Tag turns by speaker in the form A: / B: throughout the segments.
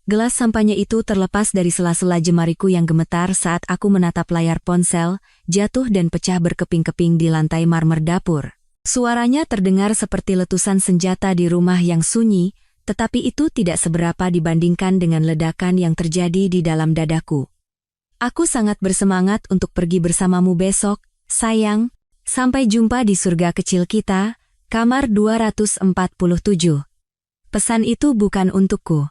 A: Gelas sampahnya itu terlepas dari sela-sela jemariku yang gemetar saat aku menatap layar ponsel, jatuh dan pecah berkeping-keping di lantai marmer dapur. Suaranya terdengar seperti letusan senjata di rumah yang sunyi, tetapi itu tidak seberapa dibandingkan dengan ledakan yang terjadi di dalam dadaku. Aku sangat bersemangat untuk pergi bersamamu besok, sayang. Sampai jumpa di surga kecil kita, kamar 247. Pesan itu bukan untukku.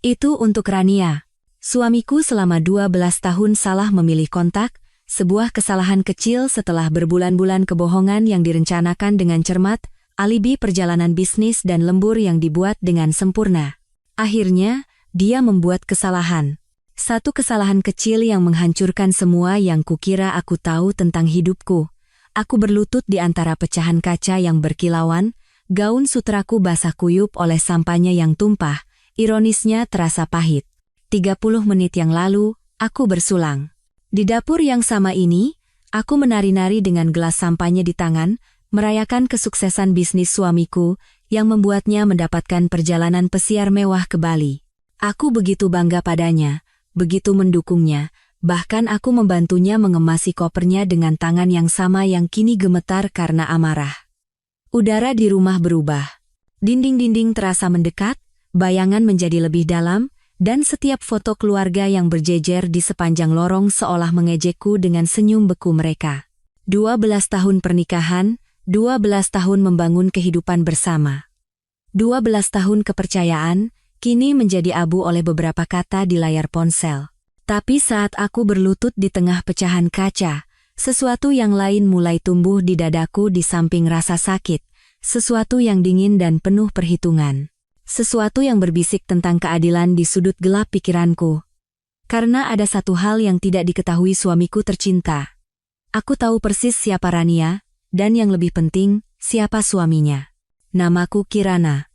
A: Itu untuk Rania. Suamiku selama 12 tahun salah memilih kontak, sebuah kesalahan kecil setelah berbulan-bulan kebohongan yang direncanakan dengan cermat, alibi perjalanan bisnis dan lembur yang dibuat dengan sempurna. Akhirnya, dia membuat kesalahan. Satu kesalahan kecil yang menghancurkan semua yang kukira aku tahu tentang hidupku. Aku berlutut di antara pecahan kaca yang berkilauan, gaun sutraku basah kuyup oleh sampahnya yang tumpah. Ironisnya terasa pahit. 30 menit yang lalu, aku bersulang. Di dapur yang sama ini, aku menari-nari dengan gelas sampahnya di tangan, merayakan kesuksesan bisnis suamiku yang membuatnya mendapatkan perjalanan pesiar mewah ke Bali. Aku begitu bangga padanya, begitu mendukungnya, bahkan aku membantunya mengemasi kopernya dengan tangan yang sama yang kini gemetar karena amarah. Udara di rumah berubah. Dinding-dinding terasa mendekat, bayangan menjadi lebih dalam, dan setiap foto keluarga yang berjejer di sepanjang lorong seolah mengejekku dengan senyum beku mereka. 12 tahun pernikahan, 12 tahun membangun kehidupan bersama. 12 tahun kepercayaan, kini menjadi abu oleh beberapa kata di layar ponsel. Tapi saat aku berlutut di tengah pecahan kaca, sesuatu yang lain mulai tumbuh di dadaku di samping rasa sakit, sesuatu yang dingin dan penuh perhitungan. Sesuatu yang berbisik tentang keadilan di sudut gelap pikiranku. Karena ada satu hal yang tidak diketahui suamiku tercinta. Aku tahu persis siapa Rania, dan yang lebih penting, siapa suaminya. Namaku Kirana.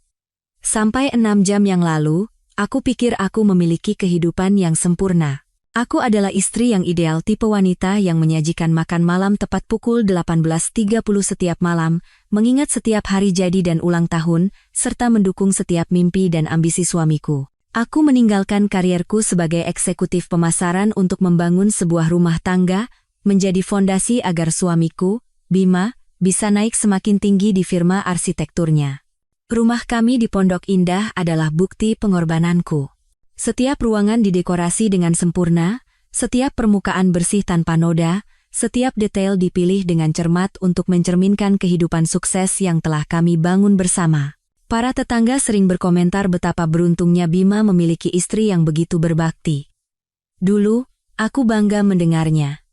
A: Sampai 6 jam yang lalu, aku pikir aku memiliki kehidupan yang sempurna. Aku adalah istri yang ideal, tipe wanita yang menyajikan makan malam tepat pukul 18.30 setiap malam, mengingat setiap hari jadi dan ulang tahun, serta mendukung setiap mimpi dan ambisi suamiku. Aku meninggalkan karierku sebagai eksekutif pemasaran untuk membangun sebuah rumah tangga, menjadi fondasi agar suamiku, Bima, bisa naik semakin tinggi di firma arsitekturnya. Rumah kami di Pondok Indah adalah bukti pengorbananku. Setiap ruangan didekorasi dengan sempurna, setiap permukaan bersih tanpa noda, setiap detail dipilih dengan cermat untuk mencerminkan kehidupan sukses yang telah kami bangun bersama. Para tetangga sering berkomentar betapa beruntungnya Bima memiliki istri yang begitu berbakti. Dulu, aku bangga mendengarnya.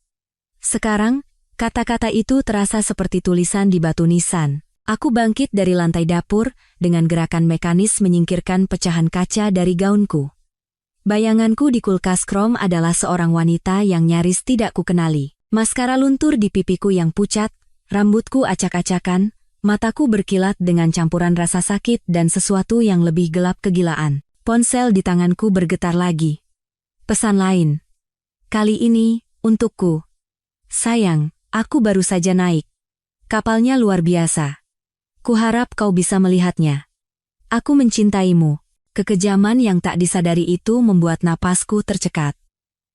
A: Sekarang, kata-kata itu terasa seperti tulisan di batu nisan. Aku bangkit dari lantai dapur, dengan gerakan mekanis menyingkirkan pecahan kaca dari gaunku. Bayanganku di kulkas krom adalah seorang wanita yang nyaris tidak kukenali. Maskara luntur di pipiku yang pucat, rambutku acak-acakan, mataku berkilat dengan campuran rasa sakit dan sesuatu yang lebih gelap kegilaan. Ponsel di tanganku bergetar lagi. Pesan lain. Kali ini, untukku. Sayang, aku baru saja naik. Kapalnya luar biasa. Kuharap kau bisa melihatnya. Aku mencintaimu. Kekejaman yang tak disadari itu membuat napasku tercekat.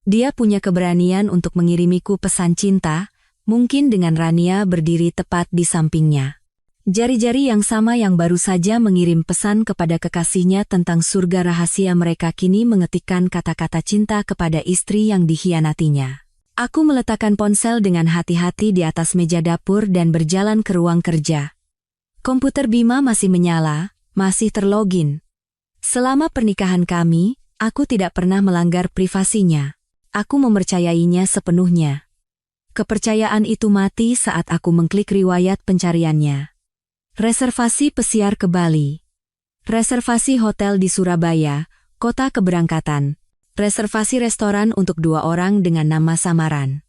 A: Dia punya keberanian untuk mengirimiku pesan cinta, mungkin dengan Rania berdiri tepat di sampingnya. Jari-jari yang sama yang baru saja mengirim pesan kepada kekasihnya tentang surga rahasia mereka kini mengetikkan kata-kata cinta kepada istri yang dikhianatinya. Aku meletakkan ponsel dengan hati-hati di atas meja dapur dan berjalan ke ruang kerja. Komputer Bima masih menyala, masih terlogin. Selama pernikahan kami, aku tidak pernah melanggar privasinya. Aku mempercayainya sepenuhnya. Kepercayaan itu mati saat aku mengklik riwayat pencariannya. Reservasi pesiar ke Bali. Reservasi hotel di Surabaya, kota keberangkatan. Reservasi restoran untuk 2 orang dengan nama samaran.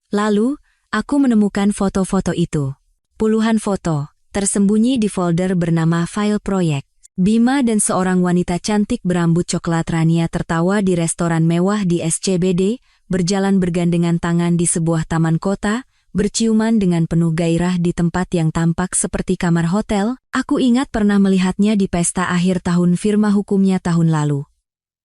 A: Lalu, aku menemukan foto-foto itu. Puluhan foto, tersembunyi di folder bernama file proyek. Bima dan seorang wanita cantik berambut coklat Rania tertawa di restoran mewah di SCBD, berjalan bergandengan tangan di sebuah taman kota, berciuman dengan penuh gairah di tempat yang tampak seperti kamar hotel. Aku ingat pernah melihatnya di pesta akhir tahun firma hukumnya tahun lalu.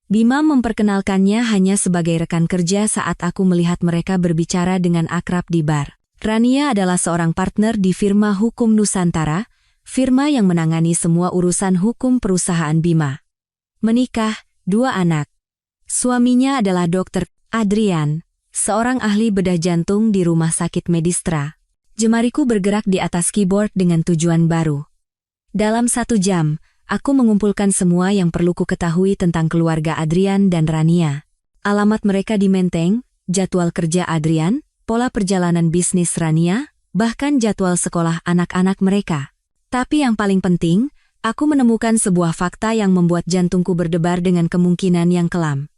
A: Bima memperkenalkannya hanya sebagai rekan kerja saat aku melihat mereka berbicara dengan akrab di bar. Rania adalah seorang partner di firma hukum Nusantara, firma yang menangani semua urusan hukum perusahaan Bima. Menikah, 2 anak. Suaminya adalah Dr. Adrian, seorang ahli bedah jantung di Rumah Sakit Medistra. Jemariku bergerak di atas keyboard dengan tujuan baru. Dalam 1 jam, aku mengumpulkan semua yang perlu ku ketahui tentang keluarga Adrian dan Rania. Alamat mereka di Menteng, jadwal kerja Adrian, pola perjalanan bisnis Rania, bahkan jadwal sekolah anak-anak mereka. Tapi yang paling penting, aku menemukan sebuah fakta yang membuat jantungku berdebar dengan kemungkinan yang kelam.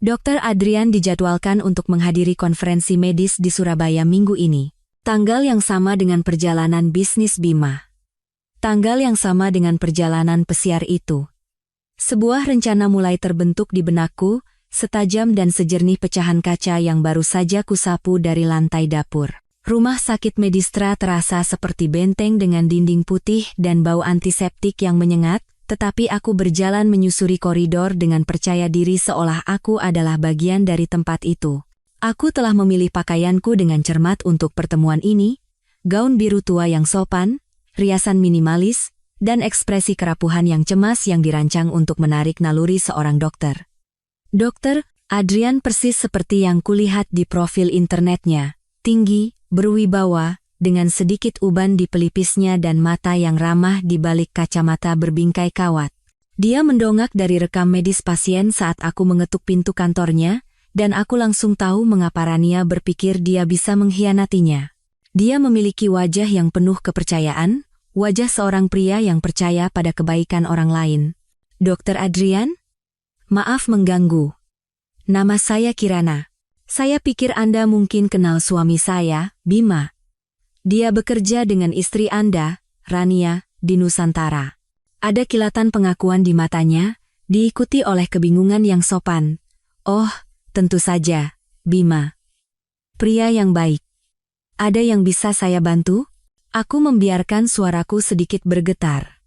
A: Dr. Adrian dijadwalkan untuk menghadiri konferensi medis di Surabaya minggu ini. Tanggal yang sama dengan perjalanan bisnis Bima. Tanggal yang sama dengan perjalanan pesiar itu. Sebuah rencana mulai terbentuk di benakku, setajam dan sejernih pecahan kaca yang baru saja kusapu dari lantai dapur. Rumah sakit Medistra terasa seperti benteng dengan dinding putih dan bau antiseptik yang menyengat, tetapi aku berjalan menyusuri koridor dengan percaya diri seolah aku adalah bagian dari tempat itu. Aku telah memilih pakaianku dengan cermat untuk pertemuan ini, gaun biru tua yang sopan, riasan minimalis, dan ekspresi kerapuhan yang cemas yang dirancang untuk menarik naluri seorang dokter. Dr. Adrian persis seperti yang kulihat di profil internetnya, tinggi, berwibawa, dengan sedikit uban di pelipisnya dan mata yang ramah di balik kacamata berbingkai kawat. Dia mendongak dari rekam medis pasien saat aku mengetuk pintu kantornya, dan aku langsung tahu mengapa Rania berpikir dia bisa mengkhianatinya. Dia memiliki wajah yang penuh kepercayaan, wajah seorang pria yang percaya pada kebaikan orang lain. Dr. Adrian? Maaf mengganggu. Nama saya Kirana. Saya pikir Anda mungkin kenal suami saya, Bima. Dia bekerja dengan istri Anda, Rania, di Nusantara. Ada kilatan pengakuan di matanya, diikuti oleh kebingungan yang sopan. Oh, tentu saja, Bima. Pria yang baik. Ada yang bisa saya bantu? Aku membiarkan suaraku sedikit bergetar.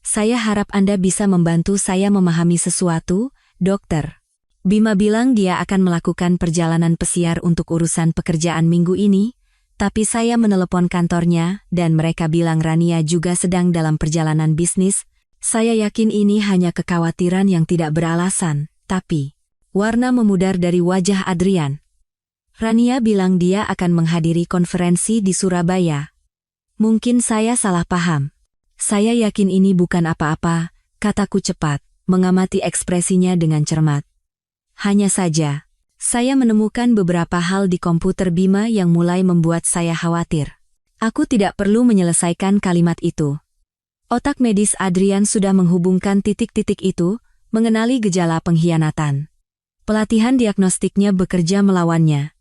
A: Saya harap Anda bisa membantu saya memahami sesuatu, dokter. Bima bilang dia akan melakukan perjalanan pesiar untuk urusan pekerjaan minggu ini, tapi saya menelepon kantornya dan mereka bilang Rania juga sedang dalam perjalanan bisnis. Saya yakin ini hanya kekhawatiran yang tidak beralasan, tapi warna memudar dari wajah Adrian. Rania bilang dia akan menghadiri konferensi di Surabaya. Mungkin saya salah paham. Saya yakin ini bukan apa-apa, kataku cepat, mengamati ekspresinya dengan cermat. Hanya saja, saya menemukan beberapa hal di komputer Bima yang mulai membuat saya khawatir. Aku tidak perlu menyelesaikan kalimat itu. Otak medis Adrian sudah menghubungkan titik-titik itu, mengenali gejala pengkhianatan. Pelatihan diagnostiknya bekerja melawannya.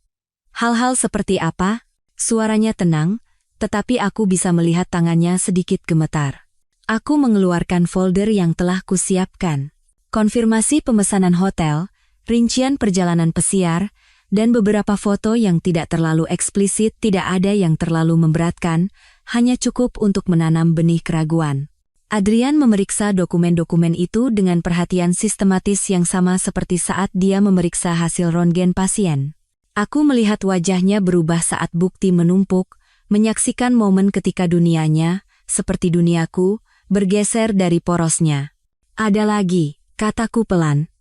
A: Hal-hal seperti apa? Suaranya tenang, tetapi aku bisa melihat tangannya sedikit gemetar. Aku mengeluarkan folder yang telah kusiapkan. Konfirmasi pemesanan hotel, rincian perjalanan pesiar, dan beberapa foto yang tidak terlalu eksplisit. Tidak ada yang terlalu memberatkan, hanya cukup untuk menanam benih keraguan. Adrian memeriksa dokumen-dokumen itu dengan perhatian sistematis yang sama seperti saat dia memeriksa hasil röntgen pasien. Aku melihat wajahnya berubah saat bukti menumpuk, menyaksikan momen ketika dunianya, seperti duniaku, bergeser dari porosnya. Ada lagi, kataku pelan.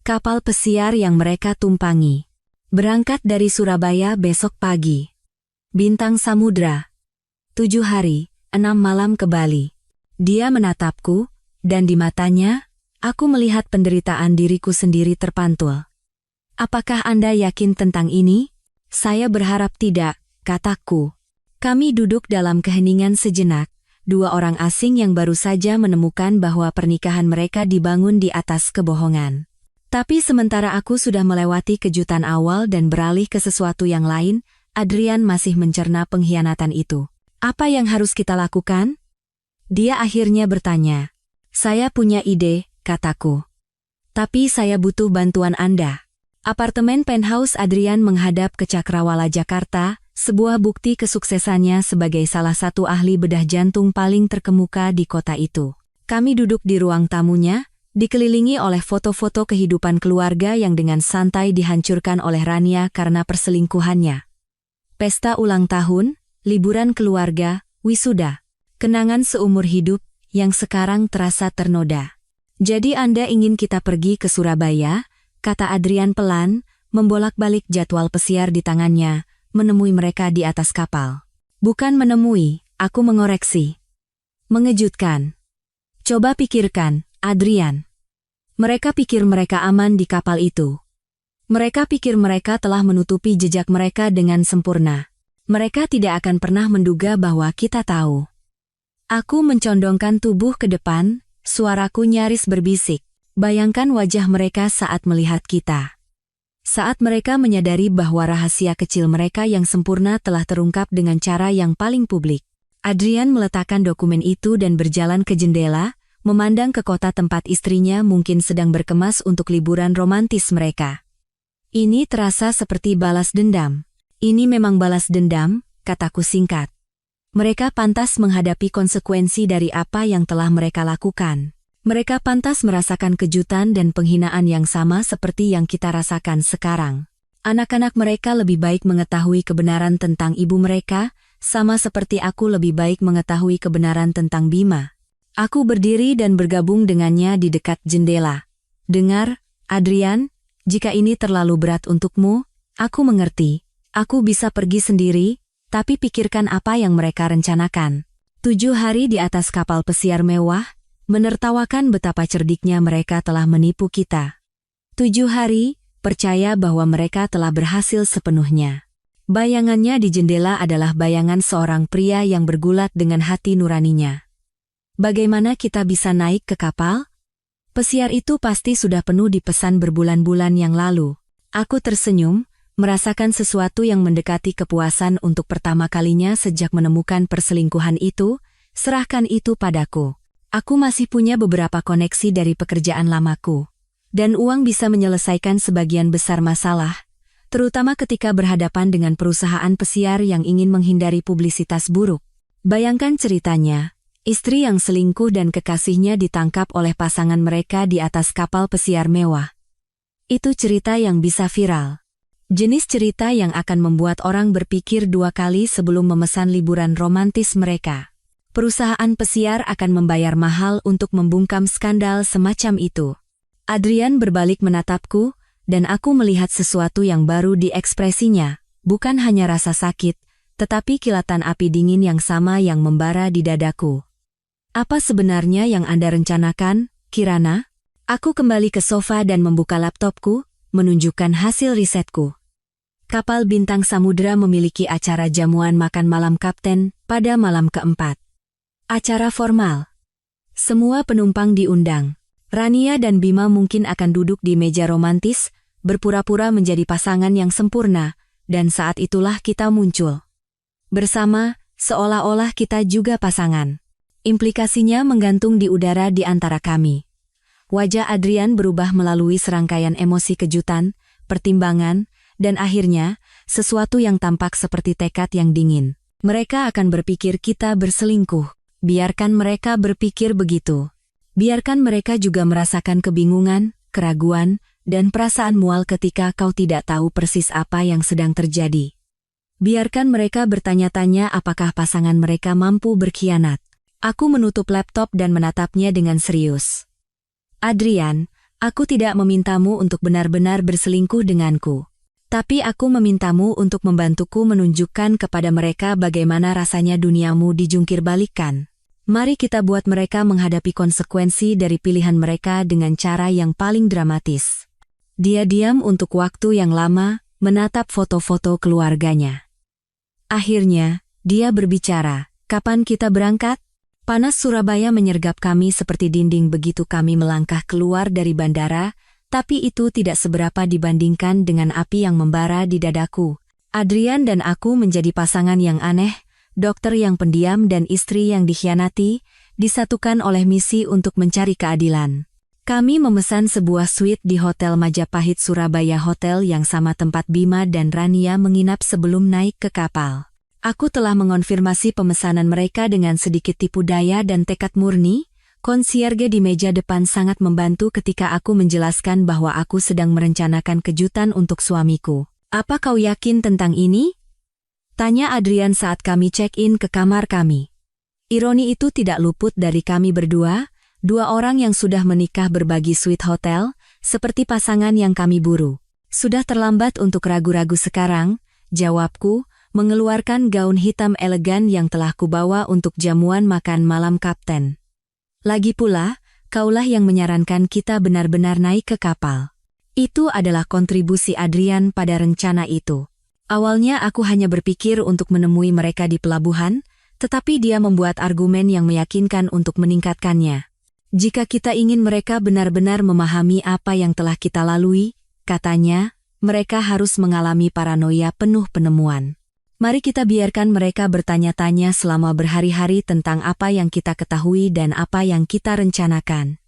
A: Kapal pesiar yang mereka tumpangi. Berangkat dari Surabaya besok pagi. Bintang Samudra. 7 hari, 6 malam ke Bali. Dia menatapku, dan di matanya, aku melihat penderitaan diriku sendiri terpantul. Apakah Anda yakin tentang ini? Saya berharap tidak, kataku. Kami duduk dalam keheningan sejenak, 2 orang asing yang baru saja menemukan bahwa pernikahan mereka dibangun di atas kebohongan. Tapi sementara aku sudah melewati kejutan awal dan beralih ke sesuatu yang lain, Adrian masih mencerna pengkhianatan itu. Apa yang harus kita lakukan? Dia akhirnya bertanya. Saya punya ide, kataku. Tapi saya butuh bantuan Anda. Apartemen penthouse Adrian menghadap ke Cakrawala, Jakarta, sebuah bukti kesuksesannya sebagai salah satu ahli bedah jantung paling terkemuka di kota itu. Kami duduk di ruang tamunya, Dikelilingi oleh foto-foto kehidupan keluarga yang dengan santai dihancurkan oleh Rania karena perselingkuhannya. Pesta ulang tahun, liburan keluarga, wisuda. Kenangan seumur hidup yang sekarang terasa ternoda. Jadi Anda ingin kita pergi ke Surabaya? Kata Adrian pelan, membolak-balik jadwal pesiar di tangannya, menemui mereka di atas kapal. Bukan menemui, aku mengoreksi. Mengejutkan. Coba pikirkan, Adrian. Mereka pikir mereka aman di kapal itu. Mereka pikir mereka telah menutupi jejak mereka dengan sempurna. Mereka tidak akan pernah menduga bahwa kita tahu. Aku mencondongkan tubuh ke depan, suaraku nyaris berbisik. Bayangkan wajah mereka saat melihat kita. Saat mereka menyadari bahwa rahasia kecil mereka yang sempurna telah terungkap dengan cara yang paling publik. Adrian meletakkan dokumen itu dan berjalan ke jendela, memandang ke kota tempat istrinya mungkin sedang berkemas untuk liburan romantis mereka. Ini terasa seperti balas dendam. Ini memang balas dendam, kataku singkat. Mereka pantas menghadapi konsekuensi dari apa yang telah mereka lakukan. Mereka pantas merasakan kejutan dan penghinaan yang sama seperti yang kita rasakan sekarang. Anak-anak mereka lebih baik mengetahui kebenaran tentang ibu mereka, sama seperti aku lebih baik mengetahui kebenaran tentang Bima. Aku berdiri dan bergabung dengannya di dekat jendela. Dengar, Adrian, jika ini terlalu berat untukmu, aku mengerti. Aku bisa pergi sendiri, tapi pikirkan apa yang mereka rencanakan. 7 hari di atas kapal pesiar mewah, menertawakan betapa cerdiknya mereka telah menipu kita. 7 hari, percaya bahwa mereka telah berhasil sepenuhnya. Bayangannya di jendela adalah bayangan seorang pria yang bergulat dengan hati nuraninya. Bagaimana kita bisa naik ke kapal? Pesiar itu pasti sudah penuh dipesan berbulan-bulan yang lalu. Aku tersenyum, merasakan sesuatu yang mendekati kepuasan untuk pertama kalinya sejak menemukan perselingkuhan itu. Serahkan itu padaku. Aku masih punya beberapa koneksi dari pekerjaan lamaku. Dan uang bisa menyelesaikan sebagian besar masalah, terutama ketika berhadapan dengan perusahaan pesiar yang ingin menghindari publisitas buruk. Bayangkan ceritanya, istri yang selingkuh dan kekasihnya ditangkap oleh pasangan mereka di atas kapal pesiar mewah. Itu cerita yang bisa viral. Jenis cerita yang akan membuat orang berpikir 2 kali sebelum memesan liburan romantis mereka. Perusahaan pesiar akan membayar mahal untuk membungkam skandal semacam itu. Adrian berbalik menatapku, dan aku melihat sesuatu yang baru di ekspresinya, bukan hanya rasa sakit, tetapi kilatan api dingin yang sama yang membara di dadaku. Apa sebenarnya yang Anda rencanakan, Kirana? Aku kembali ke sofa dan membuka laptopku, menunjukkan hasil risetku. Kapal Bintang Samudra memiliki acara jamuan makan malam kapten pada malam keempat. Acara formal. Semua penumpang diundang. Rania dan Bima mungkin akan duduk di meja romantis, berpura-pura menjadi pasangan yang sempurna, dan saat itulah kita muncul. Bersama, seolah-olah kita juga pasangan. Implikasinya menggantung di udara di antara kami. Wajah Adrian berubah melalui serangkaian emosi kejutan, pertimbangan, dan akhirnya, sesuatu yang tampak seperti tekad yang dingin. Mereka akan berpikir kita berselingkuh. Biarkan mereka berpikir begitu. Biarkan mereka juga merasakan kebingungan, keraguan, dan perasaan mual ketika kau tidak tahu persis apa yang sedang terjadi. Biarkan mereka bertanya-tanya apakah pasangan mereka mampu berkhianat. Aku menutup laptop dan menatapnya dengan serius. Adrian, aku tidak memintamu untuk benar-benar berselingkuh denganku. Tapi aku memintamu untuk membantuku menunjukkan kepada mereka bagaimana rasanya duniamu dijungkirbalikkan. Mari kita buat mereka menghadapi konsekuensi dari pilihan mereka dengan cara yang paling dramatis. Dia diam untuk waktu yang lama, menatap foto-foto keluarganya. Akhirnya, dia berbicara, "Kapan kita berangkat?" Panas Surabaya menyergap kami seperti dinding begitu kami melangkah keluar dari bandara, tapi itu tidak seberapa dibandingkan dengan api yang membara di dadaku. Adrian dan aku menjadi pasangan yang aneh, dokter yang pendiam dan istri yang dikhianati, disatukan oleh misi untuk mencari keadilan. Kami memesan sebuah suite di Hotel Majapahit Surabaya, hotel yang sama tempat Bima dan Rania menginap sebelum naik ke kapal. Aku telah mengonfirmasi pemesanan mereka dengan sedikit tipu daya dan tekad murni, Konsierge di meja depan sangat membantu ketika aku menjelaskan bahwa aku sedang merencanakan kejutan untuk suamiku. Apa kau yakin tentang ini? Tanya Adrian saat kami check-in ke kamar kami. Ironi itu tidak luput dari kami berdua, dua orang yang sudah menikah berbagi suite hotel, seperti pasangan yang kami buru. Sudah terlambat untuk ragu-ragu sekarang, jawabku, mengeluarkan gaun hitam elegan yang telah kubawa untuk jamuan makan malam kapten. Lagi pula, kaulah yang menyarankan kita benar-benar naik ke kapal. Itu adalah kontribusi Adrian pada rencana itu. Awalnya aku hanya berpikir untuk menemui mereka di pelabuhan, tetapi dia membuat argumen yang meyakinkan untuk meningkatkannya. Jika kita ingin mereka benar-benar memahami apa yang telah kita lalui, katanya, mereka harus mengalami paranoia penuh penemuan. Mari kita biarkan mereka bertanya-tanya selama berhari-hari tentang apa yang kita ketahui dan apa yang kita rencanakan.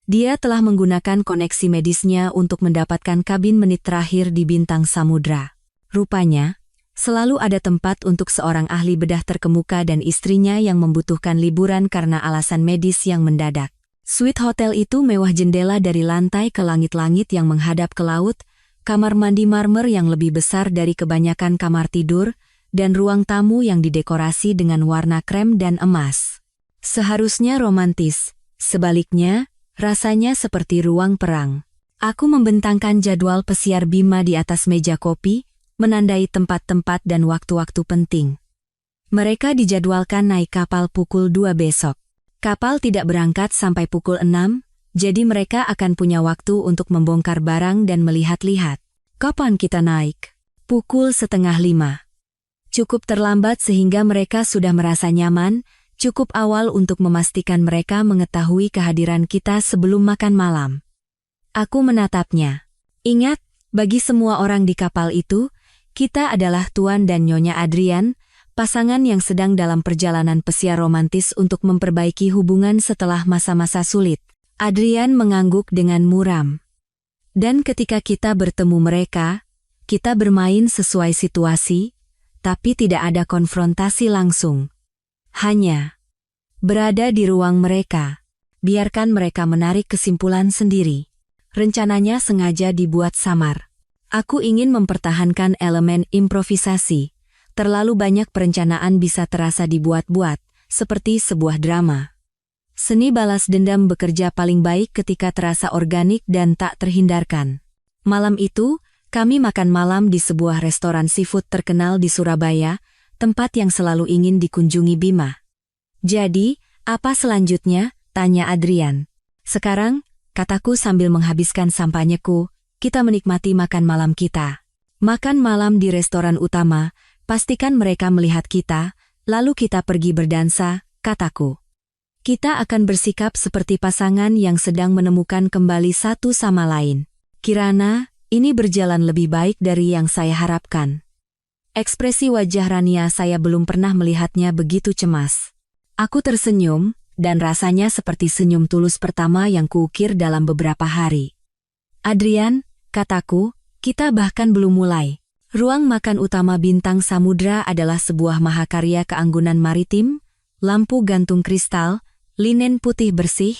A: Dia telah menggunakan koneksi medisnya untuk mendapatkan kabin menit terakhir di bintang samudra. Rupanya, selalu ada tempat untuk seorang ahli bedah terkemuka dan istrinya yang membutuhkan liburan karena alasan medis yang mendadak. Suite hotel itu mewah, jendela dari lantai ke langit-langit yang menghadap ke laut, kamar mandi marmer yang lebih besar dari kebanyakan kamar tidur, dan ruang tamu yang didekorasi dengan warna krem dan emas. Seharusnya romantis, sebaliknya, rasanya seperti ruang perang. Aku membentangkan jadwal pesiar Bima di atas meja kopi, menandai tempat-tempat dan waktu-waktu penting. Mereka dijadwalkan naik kapal pukul 2 besok. Kapal tidak berangkat sampai pukul 6, jadi mereka akan punya waktu untuk membongkar barang dan melihat-lihat. Kapan kita naik? Pukul 4:30. Cukup terlambat sehingga mereka sudah merasa nyaman, cukup awal untuk memastikan mereka mengetahui kehadiran kita sebelum makan malam. Aku menatapnya. Ingat, bagi semua orang di kapal itu, kita adalah Tuan dan Nyonya Adrian, pasangan yang sedang dalam perjalanan pesiar romantis untuk memperbaiki hubungan setelah masa-masa sulit. Adrian mengangguk dengan muram. Dan ketika kita bertemu mereka, kita bermain sesuai situasi, tapi tidak ada konfrontasi langsung. Hanya berada di ruang mereka. Biarkan mereka menarik kesimpulan sendiri. Rencananya sengaja dibuat samar. Aku ingin mempertahankan elemen improvisasi. Terlalu banyak perencanaan bisa terasa dibuat-buat, seperti sebuah drama. Seni balas dendam bekerja paling baik ketika terasa organik dan tak terhindarkan. Malam itu, kami makan malam di sebuah restoran seafood terkenal di Surabaya, tempat yang selalu ingin dikunjungi Bima. Jadi, apa selanjutnya? Tanya Adrian. Sekarang, kataku sambil menghabiskan sampanyeku, kita menikmati makan malam kita. Makan malam di restoran utama, pastikan mereka melihat kita, lalu kita pergi berdansa, kataku. Kita akan bersikap seperti pasangan yang sedang menemukan kembali satu sama lain. Kirana, ini berjalan lebih baik dari yang saya harapkan. Ekspresi wajah Rania saya belum pernah melihatnya begitu cemas. Aku tersenyum, dan rasanya seperti senyum tulus pertama yang kuukir dalam beberapa hari. Adrian, kataku, kita bahkan belum mulai. Ruang makan utama bintang samudra adalah sebuah mahakarya keanggunan maritim, lampu gantung kristal, linen putih bersih,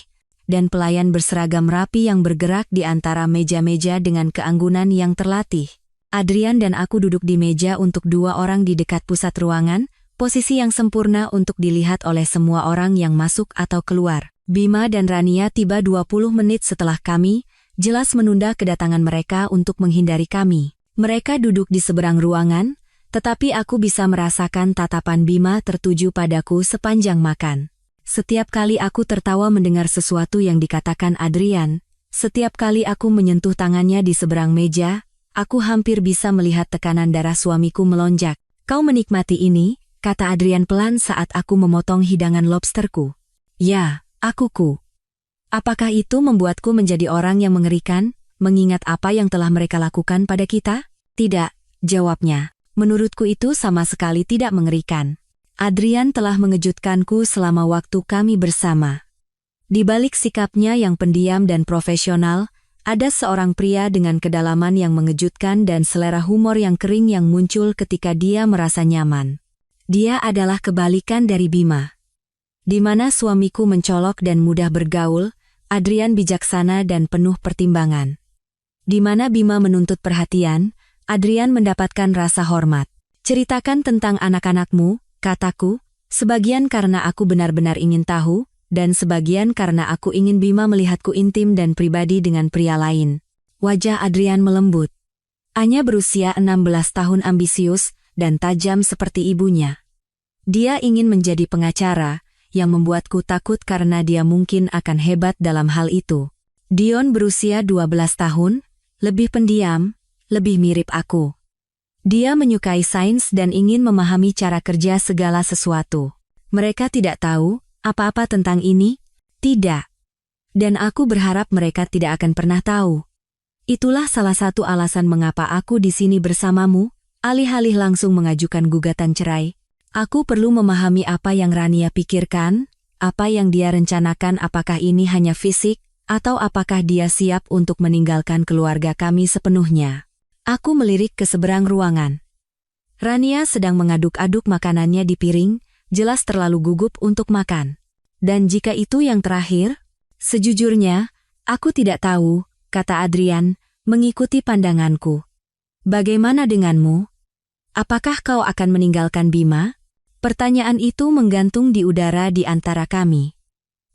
A: dan pelayan berseragam rapi yang bergerak di antara meja-meja dengan keanggunan yang terlatih. Adrian dan aku duduk di meja untuk dua orang di dekat pusat ruangan, posisi yang sempurna untuk dilihat oleh semua orang yang masuk atau keluar. Bima dan Rania tiba 20 menit setelah kami, jelas menunda kedatangan mereka untuk menghindari kami. Mereka duduk di seberang ruangan, tetapi aku bisa merasakan tatapan Bima tertuju padaku sepanjang makan. Setiap kali aku tertawa mendengar sesuatu yang dikatakan Adrian, setiap kali aku menyentuh tangannya di seberang meja, aku hampir bisa melihat tekanan darah suamiku melonjak. Kau menikmati ini, kata Adrian pelan saat aku memotong hidangan lobsterku. Ya, akuku. Apakah itu membuatku menjadi orang yang mengerikan, mengingat apa yang telah mereka lakukan pada kita? Tidak, jawabnya. Menurutku itu sama sekali tidak mengerikan. Adrian telah mengejutkanku selama waktu kami bersama. Di balik sikapnya yang pendiam dan profesional, ada seorang pria dengan kedalaman yang mengejutkan dan selera humor yang kering yang muncul ketika dia merasa nyaman. Dia adalah kebalikan dari Bima. Di mana suamiku mencolok dan mudah bergaul, Adrian bijaksana dan penuh pertimbangan. Di mana Bima menuntut perhatian, Adrian mendapatkan rasa hormat. Ceritakan tentang anak-anakmu, kataku, sebagian karena aku benar-benar ingin tahu, dan sebagian karena aku ingin Bima melihatku intim dan pribadi dengan pria lain. Wajah Adrian melembut. Anya berusia 16 tahun ambisius dan tajam seperti ibunya. Dia ingin menjadi pengacara, yang membuatku takut karena dia mungkin akan hebat dalam hal itu. Dion berusia 12 tahun, lebih pendiam, lebih mirip aku. Dia menyukai sains dan ingin memahami cara kerja segala sesuatu. Mereka tidak tahu apa-apa tentang ini? Tidak. Dan aku berharap mereka tidak akan pernah tahu. Itulah salah satu alasan mengapa aku di sini bersamamu, alih-alih langsung mengajukan gugatan cerai. Aku perlu memahami apa yang Rania pikirkan, apa yang dia rencanakan, apakah ini hanya fisik, atau apakah dia siap untuk meninggalkan keluarga kami sepenuhnya. Aku melirik ke seberang ruangan. Rania sedang mengaduk-aduk makanannya di piring, jelas terlalu gugup untuk makan. Dan jika itu yang terakhir, sejujurnya, aku tidak tahu, kata Adrian, mengikuti pandanganku. Bagaimana denganmu? Apakah kau akan meninggalkan Bima? Pertanyaan itu menggantung di udara di antara kami.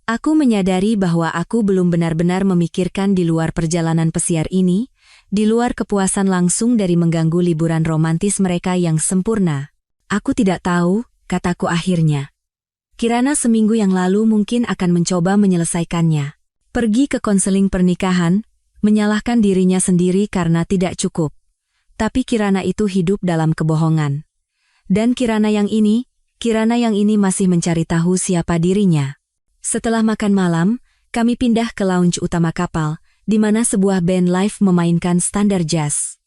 A: Aku menyadari bahwa aku belum benar-benar memikirkan di luar perjalanan pesiar ini, di luar kepuasan langsung dari mengganggu liburan romantis mereka yang sempurna. Aku tidak tahu, kataku akhirnya. Kirana seminggu yang lalu mungkin akan mencoba menyelesaikannya. Pergi ke konseling pernikahan, menyalahkan dirinya sendiri karena tidak cukup. Tapi Kirana itu hidup dalam kebohongan. Dan Kirana yang ini masih mencari tahu siapa dirinya. Setelah makan malam, kami pindah ke lounge utama kapal, di mana sebuah band live memainkan standar jazz.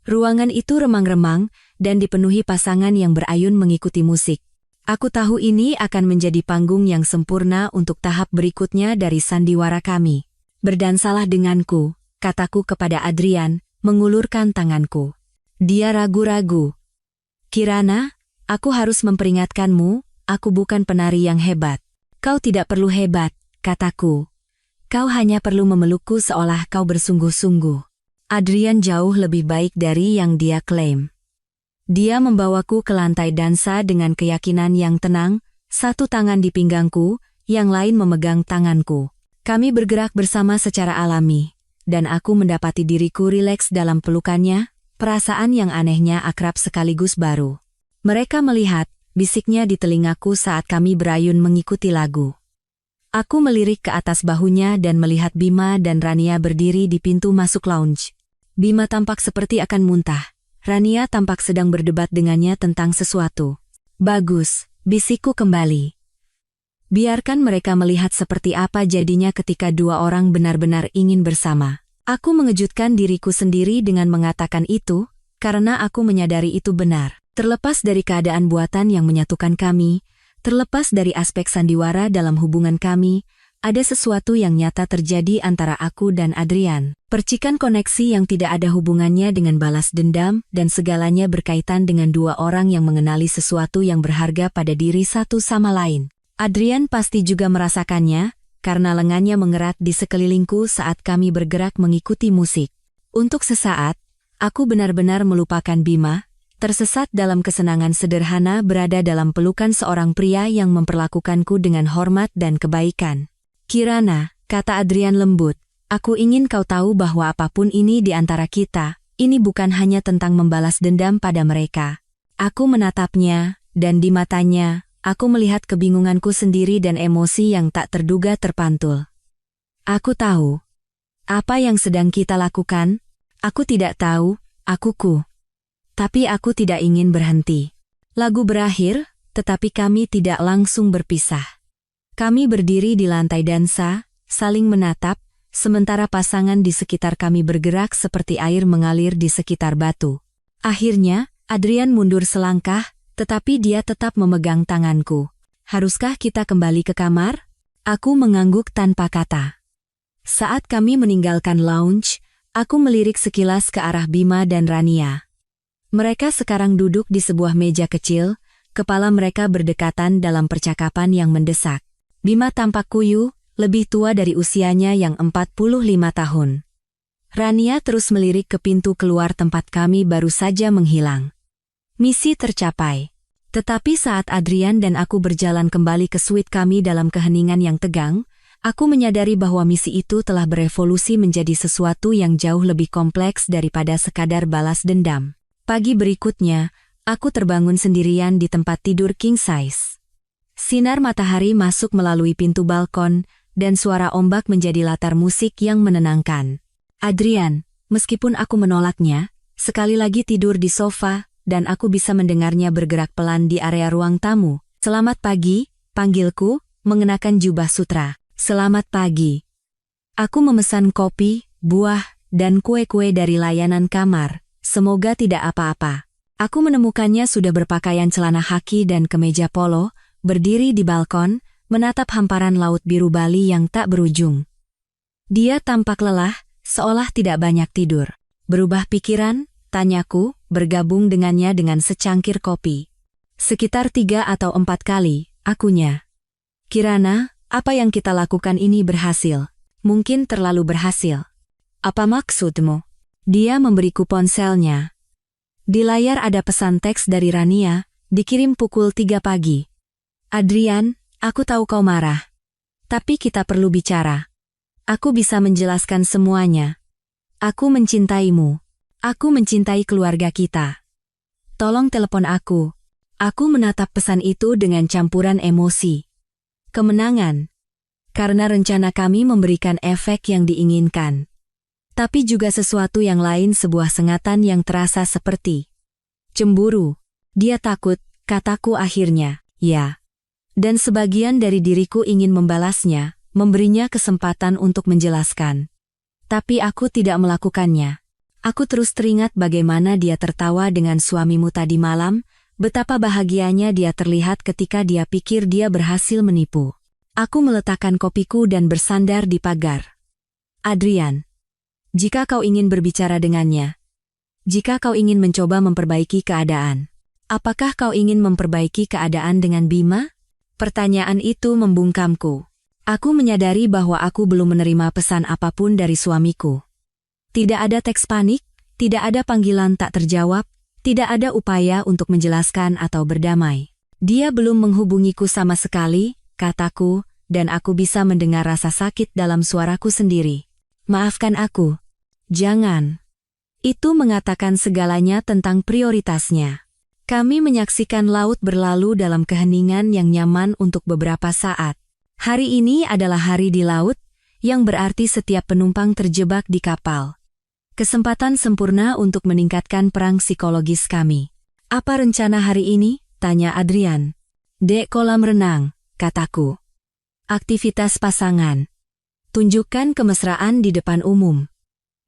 A: Ruangan itu remang-remang dan dipenuhi pasangan yang berayun mengikuti musik. Aku tahu ini akan menjadi panggung yang sempurna untuk tahap berikutnya dari sandiwara kami. Berdansalah denganku, kataku kepada Adrian, mengulurkan tanganku. Dia ragu-ragu. Kirana, aku harus memperingatkanmu, aku bukan penari yang hebat. Kau tidak perlu hebat, kataku. Kau hanya perlu memelukku seolah kau bersungguh-sungguh. Adrian jauh lebih baik dari yang dia klaim. Dia membawaku ke lantai dansa dengan keyakinan yang tenang, satu tangan di pinggangku, yang lain memegang tanganku. Kami bergerak bersama secara alami, dan aku mendapati diriku rileks dalam pelukannya, perasaan yang anehnya akrab sekaligus baru. Mereka melihat, bisiknya di telingaku saat kami berayun mengikuti lagu. Aku melirik ke atas bahunya dan melihat Bima dan Rania berdiri di pintu masuk lounge. Bima tampak seperti akan muntah. Rania tampak sedang berdebat dengannya tentang sesuatu. Bagus, bisikku kembali. Biarkan mereka melihat seperti apa jadinya ketika dua orang benar-benar ingin bersama. Aku mengejutkan diriku sendiri dengan mengatakan itu, karena aku menyadari itu benar. Terlepas dari keadaan buatan yang menyatukan kami, terlepas dari aspek sandiwara dalam hubungan kami, ada sesuatu yang nyata terjadi antara aku dan Adrian. Percikan koneksi yang tidak ada hubungannya dengan balas dendam dan segalanya berkaitan dengan dua orang yang mengenali sesuatu yang berharga pada diri satu sama lain. Adrian pasti juga merasakannya, karena lengannya mengerat di sekelilingku saat kami bergerak mengikuti musik. Untuk sesaat, aku benar-benar melupakan Bima, tersesat dalam kesenangan sederhana berada dalam pelukan seorang pria yang memperlakukanku dengan hormat dan kebaikan. Kirana, kata Adrian lembut, aku ingin kau tahu bahwa apapun ini di antara kita, ini bukan hanya tentang membalas dendam pada mereka. Aku menatapnya, dan di matanya, aku melihat kebingunganku sendiri dan emosi yang tak terduga terpantul. Aku tahu. Apa yang sedang kita lakukan? Aku tidak tahu, akuku. Tapi aku tidak ingin berhenti. Lagu berakhir, tetapi kami tidak langsung berpisah. Kami berdiri di lantai dansa, saling menatap, sementara pasangan di sekitar kami bergerak seperti air mengalir di sekitar batu. Akhirnya, Adrian mundur selangkah, tetapi dia tetap memegang tanganku. Haruskah kita kembali ke kamar? Aku mengangguk tanpa kata. Saat kami meninggalkan lounge, aku melirik sekilas ke arah Bima dan Rania. Mereka sekarang duduk di sebuah meja kecil, kepala mereka berdekatan dalam percakapan yang mendesak. Bima tampak kuyu, lebih tua dari usianya yang 45 tahun. Rania terus melirik ke pintu keluar tempat kami baru saja menghilang. Misi tercapai. Tetapi saat Adrian dan aku berjalan kembali ke suite kami dalam keheningan yang tegang, aku menyadari bahwa misi itu telah berevolusi menjadi sesuatu yang jauh lebih kompleks daripada sekadar balas dendam. Pagi berikutnya, aku terbangun sendirian di tempat tidur king size. Sinar matahari masuk melalui pintu balkon, dan suara ombak menjadi latar musik yang menenangkan. Adrian, meskipun aku menolaknya, sekali lagi tidur di sofa, dan aku bisa mendengarnya bergerak pelan di area ruang tamu. Selamat pagi, panggilku, mengenakan jubah sutra. Selamat pagi. Aku memesan kopi, buah, dan kue-kue dari layanan kamar. Semoga tidak apa-apa. Aku menemukannya sudah berpakaian celana khaki dan kemeja polo, berdiri di balkon, menatap hamparan laut biru Bali yang tak berujung. Dia tampak lelah, seolah tidak banyak tidur. Berubah pikiran? Tanyaku, bergabung dengannya dengan secangkir kopi. Sekitar 3 atau 4 kali, akunya. Kirana, apa yang kita lakukan ini berhasil. Mungkin terlalu berhasil. Apa maksudmu? Dia memberiku ponselnya. Di layar ada pesan teks dari Rania, dikirim pukul 3 pagi. Adrian, aku tahu kau marah. Tapi kita perlu bicara. Aku bisa menjelaskan semuanya. Aku mencintaimu. Aku mencintai keluarga kita. Tolong telepon aku. Aku menatap pesan itu dengan campuran emosi. Kemenangan. Karena rencana kami memberikan efek yang diinginkan. Tapi juga sesuatu yang lain, sebuah sengatan yang terasa seperti cemburu. Dia takut, kataku akhirnya, ya. Dan sebagian dari diriku ingin membalasnya, memberinya kesempatan untuk menjelaskan. Tapi aku tidak melakukannya. Aku terus teringat bagaimana dia tertawa dengan suamimu tadi malam, betapa bahagianya dia terlihat ketika dia pikir dia berhasil menipu. Aku meletakkan kopiku dan bersandar di pagar. Adrian, jika kau ingin berbicara dengannya, jika kau ingin mencoba memperbaiki keadaan, apakah kau ingin memperbaiki keadaan dengan Bima? Pertanyaan itu membungkamku. Aku menyadari bahwa aku belum menerima pesan apapun dari suamiku. Tidak ada teks panik, tidak ada panggilan tak terjawab, tidak ada upaya untuk menjelaskan atau berdamai. Dia belum menghubungiku sama sekali, kataku, dan aku bisa mendengar rasa sakit dalam suaraku sendiri. Maafkan aku. Jangan. Itu mengatakan segalanya tentang prioritasnya. Kami menyaksikan laut berlalu dalam keheningan yang nyaman untuk beberapa saat. Hari ini adalah hari di laut, yang berarti setiap penumpang terjebak di kapal. Kesempatan sempurna untuk meningkatkan perang psikologis kami. Apa rencana hari ini? Tanya Adrian. Dek kolam renang, kataku. Aktivitas pasangan. Tunjukkan kemesraan di depan umum.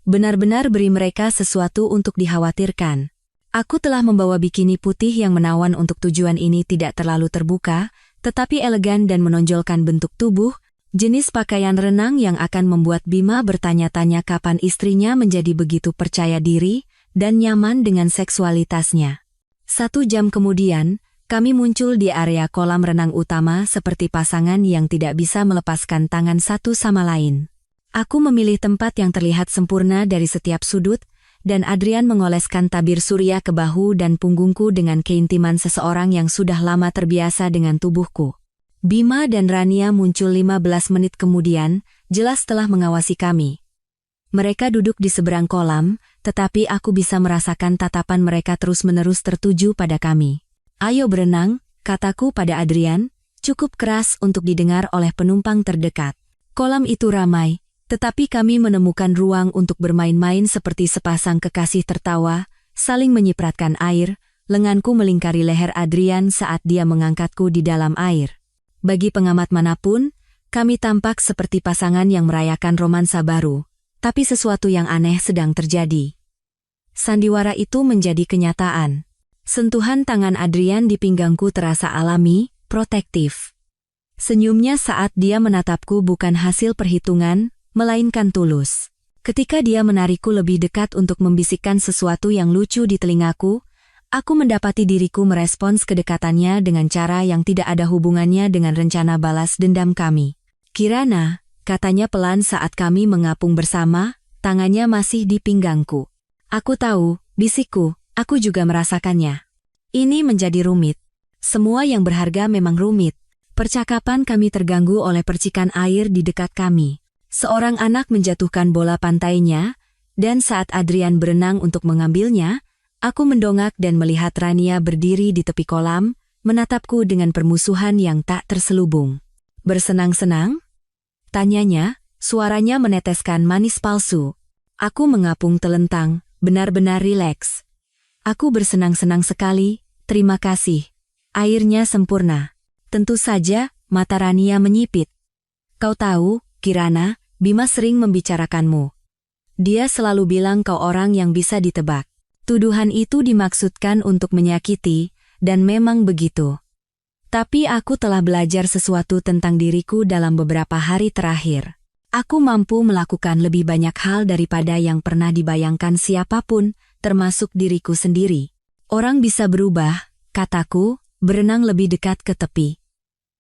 A: Benar-benar beri mereka sesuatu untuk dikhawatirkan. Aku telah membawa bikini putih yang menawan untuk tujuan ini, tidak terlalu terbuka, tetapi elegan dan menonjolkan bentuk tubuh, jenis pakaian renang yang akan membuat Bima bertanya-tanya kapan istrinya menjadi begitu percaya diri dan nyaman dengan seksualitasnya. 1 jam kemudian, kami muncul di area kolam renang utama seperti pasangan yang tidak bisa melepaskan tangan satu sama lain. Aku memilih tempat yang terlihat sempurna dari setiap sudut, dan Adrian mengoleskan tabir surya ke bahu dan punggungku dengan keintiman seseorang yang sudah lama terbiasa dengan tubuhku. Bima dan Rania muncul 15 menit kemudian, jelas telah mengawasi kami. Mereka duduk di seberang kolam, tetapi aku bisa merasakan tatapan mereka terus-menerus tertuju pada kami. Ayo berenang, kataku pada Adrian, cukup keras untuk didengar oleh penumpang terdekat. Kolam itu ramai, tetapi kami menemukan ruang untuk bermain-main seperti sepasang kekasih tertawa, saling menyipratkan air. Lenganku melingkari leher Adrian saat dia mengangkatku di dalam air. Bagi pengamat manapun, kami tampak seperti pasangan yang merayakan romansa baru, tapi sesuatu yang aneh sedang terjadi. Sandiwara itu menjadi kenyataan. Sentuhan tangan Adrian di pinggangku terasa alami, protektif. Senyumnya saat dia menatapku bukan hasil perhitungan, melainkan tulus. Ketika dia menarikku lebih dekat untuk membisikkan sesuatu yang lucu di telingaku, Aku mendapati diriku merespons kedekatannya dengan cara yang tidak ada hubungannya dengan rencana balas dendam kami. Kirana, katanya pelan saat kami mengapung bersama, tangannya masih di pinggangku. Aku tahu, bisikku, aku juga merasakannya. Ini menjadi rumit. Semua yang berharga memang rumit. Percakapan kami terganggu oleh percikan air di dekat kami. Seorang anak menjatuhkan bola pantainya, dan saat Adrian berenang untuk mengambilnya, aku mendongak dan melihat Rania berdiri di tepi kolam, menatapku dengan permusuhan yang tak terselubung. Bersenang-senang? Tanyanya, suaranya meneteskan manis palsu. Aku mengapung telentang, benar-benar rileks. Aku bersenang-senang sekali, terima kasih. Airnya sempurna. Tentu saja, mata Rania menyipit. Kau tahu, Kirana, Bima sering membicarakanmu. Dia selalu bilang kau orang yang bisa ditebak. Tuduhan itu dimaksudkan untuk menyakiti, dan memang begitu. Tapi aku telah belajar sesuatu tentang diriku dalam beberapa hari terakhir. Aku mampu melakukan lebih banyak hal daripada yang pernah dibayangkan siapapun, termasuk diriku sendiri. Orang bisa berubah, kataku, berenang lebih dekat ke tepi.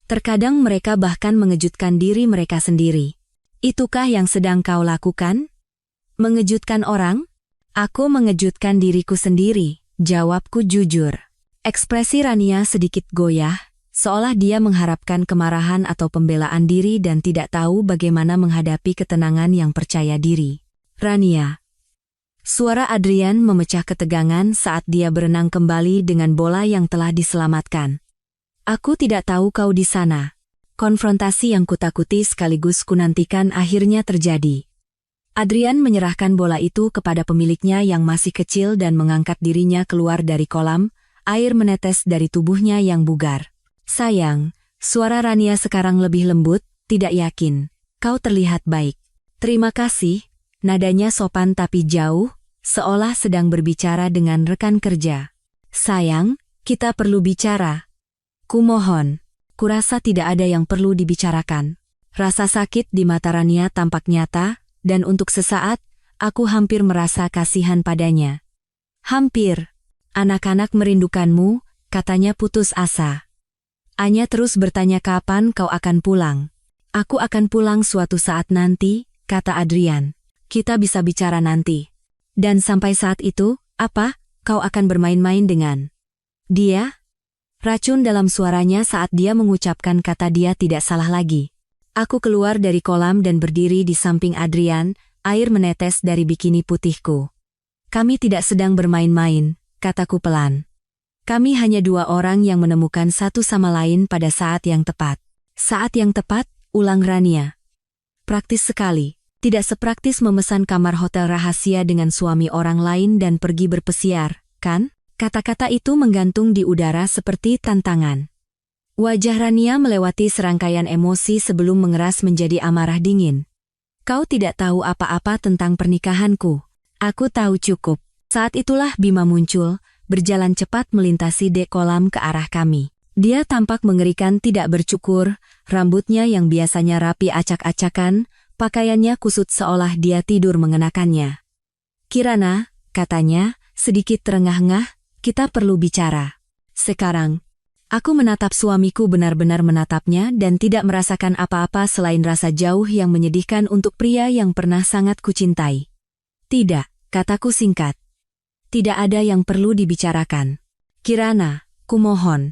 A: Terkadang mereka bahkan mengejutkan diri mereka sendiri. Itukah yang sedang kau lakukan? Mengejutkan orang? Aku mengejutkan diriku sendiri, jawabku jujur. Ekspresi Rania sedikit goyah, seolah dia mengharapkan kemarahan atau pembelaan diri dan tidak tahu bagaimana menghadapi ketenangan yang percaya diri. Rania. Suara Adrian memecah ketegangan saat dia berenang kembali dengan bola yang telah diselamatkan. Aku tidak tahu kau di sana. Konfrontasi yang kutakuti sekaligus kunantikan akhirnya terjadi. Adrian menyerahkan bola itu kepada pemiliknya yang masih kecil dan mengangkat dirinya keluar dari kolam, air menetes dari tubuhnya yang bugar. Sayang, suara Rania sekarang lebih lembut, tidak yakin. Kau terlihat baik. Terima kasih, nadanya sopan tapi jauh, seolah sedang berbicara dengan rekan kerja. Sayang, kita perlu bicara. Kumohon. Kurasa tidak ada yang perlu dibicarakan. Rasa sakit di mata Rania tampak nyata, dan untuk sesaat, aku hampir merasa kasihan padanya. Hampir. Anak-anak merindukanmu, katanya putus asa. Anya terus bertanya kapan kau akan pulang. Aku akan pulang suatu saat nanti, kata Adrian. Kita bisa bicara nanti. Dan sampai saat itu, apa, kau akan bermain-main dengan dia? Racun dalam suaranya saat dia mengucapkan kata dia tidak salah lagi. Aku keluar dari kolam dan berdiri di samping Adrian, air menetes dari bikini putihku. Kami tidak sedang bermain-main, kataku pelan. Kami hanya dua orang yang menemukan satu sama lain pada saat yang tepat. Saat yang tepat, ulang Rania. Praktis sekali. Tidak sepraktis memesan kamar hotel rahasia dengan suami orang lain dan pergi berpesiar, kan? Kata-kata itu menggantung di udara seperti tantangan. Wajah Rania melewati serangkaian emosi sebelum mengeras menjadi amarah dingin. Kau tidak tahu apa-apa tentang pernikahanku. Aku tahu cukup. Saat itulah Bima muncul, berjalan cepat melintasi dek kolam ke arah kami. Dia tampak mengerikan tidak bercukur, rambutnya yang biasanya rapi acak-acakan, pakaiannya kusut seolah dia tidur mengenakannya. Kirana, katanya, sedikit terengah-engah, kita perlu bicara. Sekarang, aku menatap suamiku benar-benar menatapnya dan tidak merasakan apa-apa selain rasa jauh yang menyedihkan untuk pria yang pernah sangat kucintai. Tidak, kataku singkat. Tidak ada yang perlu dibicarakan. Kirana, kumohon.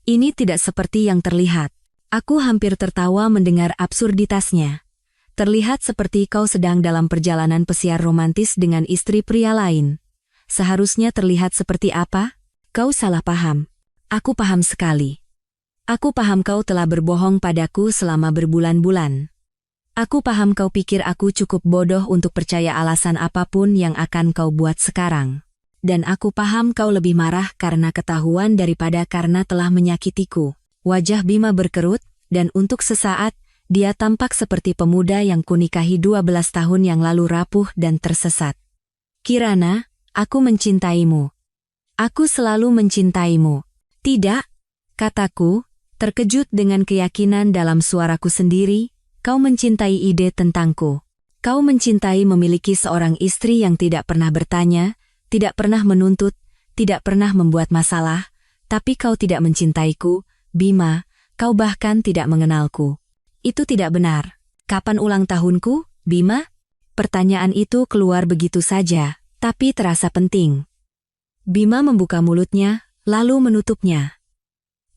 A: Ini tidak seperti yang terlihat. Aku hampir tertawa mendengar absurditasnya. Terlihat seperti kau sedang dalam perjalanan pesiar romantis dengan istri pria lain. Seharusnya terlihat seperti apa? Kau salah paham. Aku paham sekali. Aku paham kau telah berbohong padaku selama berbulan-bulan. Aku paham kau pikir aku cukup bodoh untuk percaya alasan apapun yang akan kau buat sekarang. Dan aku paham kau lebih marah karena ketahuan daripada karena telah menyakitiku. Wajah Bima berkerut, dan untuk sesaat, dia tampak seperti pemuda yang kunikahi 12 tahun yang lalu rapuh dan tersesat. Kirana, aku mencintaimu. Aku selalu mencintaimu. Tidak, kataku, terkejut dengan keyakinan dalam suaraku sendiri, kau mencintai ide tentangku. Kau mencintai memiliki seorang istri yang tidak pernah bertanya, tidak pernah menuntut, tidak pernah membuat masalah, tapi kau tidak mencintaiku, Bima, kau bahkan tidak mengenalku. Itu tidak benar. Kapan ulang tahunku, Bima? Pertanyaan itu keluar begitu saja, tapi terasa penting. Bima membuka mulutnya, lalu menutupnya.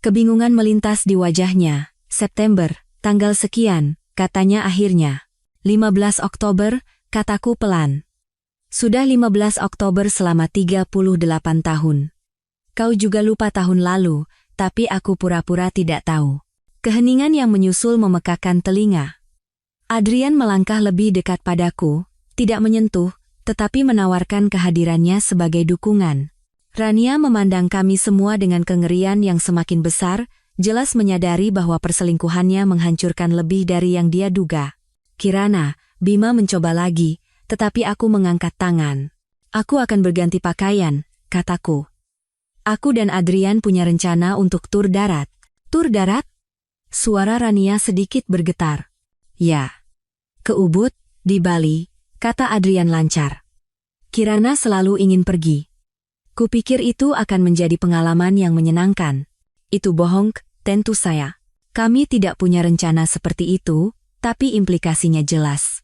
A: Kebingungan melintas di wajahnya. September, tanggal sekian, katanya akhirnya. 15 Oktober, kataku pelan. Sudah 15 Oktober selama 38 tahun. Kau juga lupa tahun lalu, tapi aku pura-pura tidak tahu. Keheningan yang menyusul memekakan telinga. Adrian melangkah lebih dekat padaku, tidak menyentuh, tetapi menawarkan kehadirannya sebagai dukungan. Rania memandang kami semua dengan kengerian yang semakin besar, jelas menyadari bahwa perselingkuhannya menghancurkan lebih dari yang dia duga. Kirana, Bima mencoba lagi, tetapi aku mengangkat tangan. Aku akan berganti pakaian, kataku. Aku dan Adrian punya rencana untuk tur darat. Tur darat? Suara Rania sedikit bergetar. Ya. Ke Ubud, di Bali, kata Adrian lancar. Kirana selalu ingin pergi. Kupikir itu akan menjadi pengalaman yang menyenangkan. Itu bohong, tentu saya. Kami tidak punya rencana seperti itu, tapi implikasinya jelas.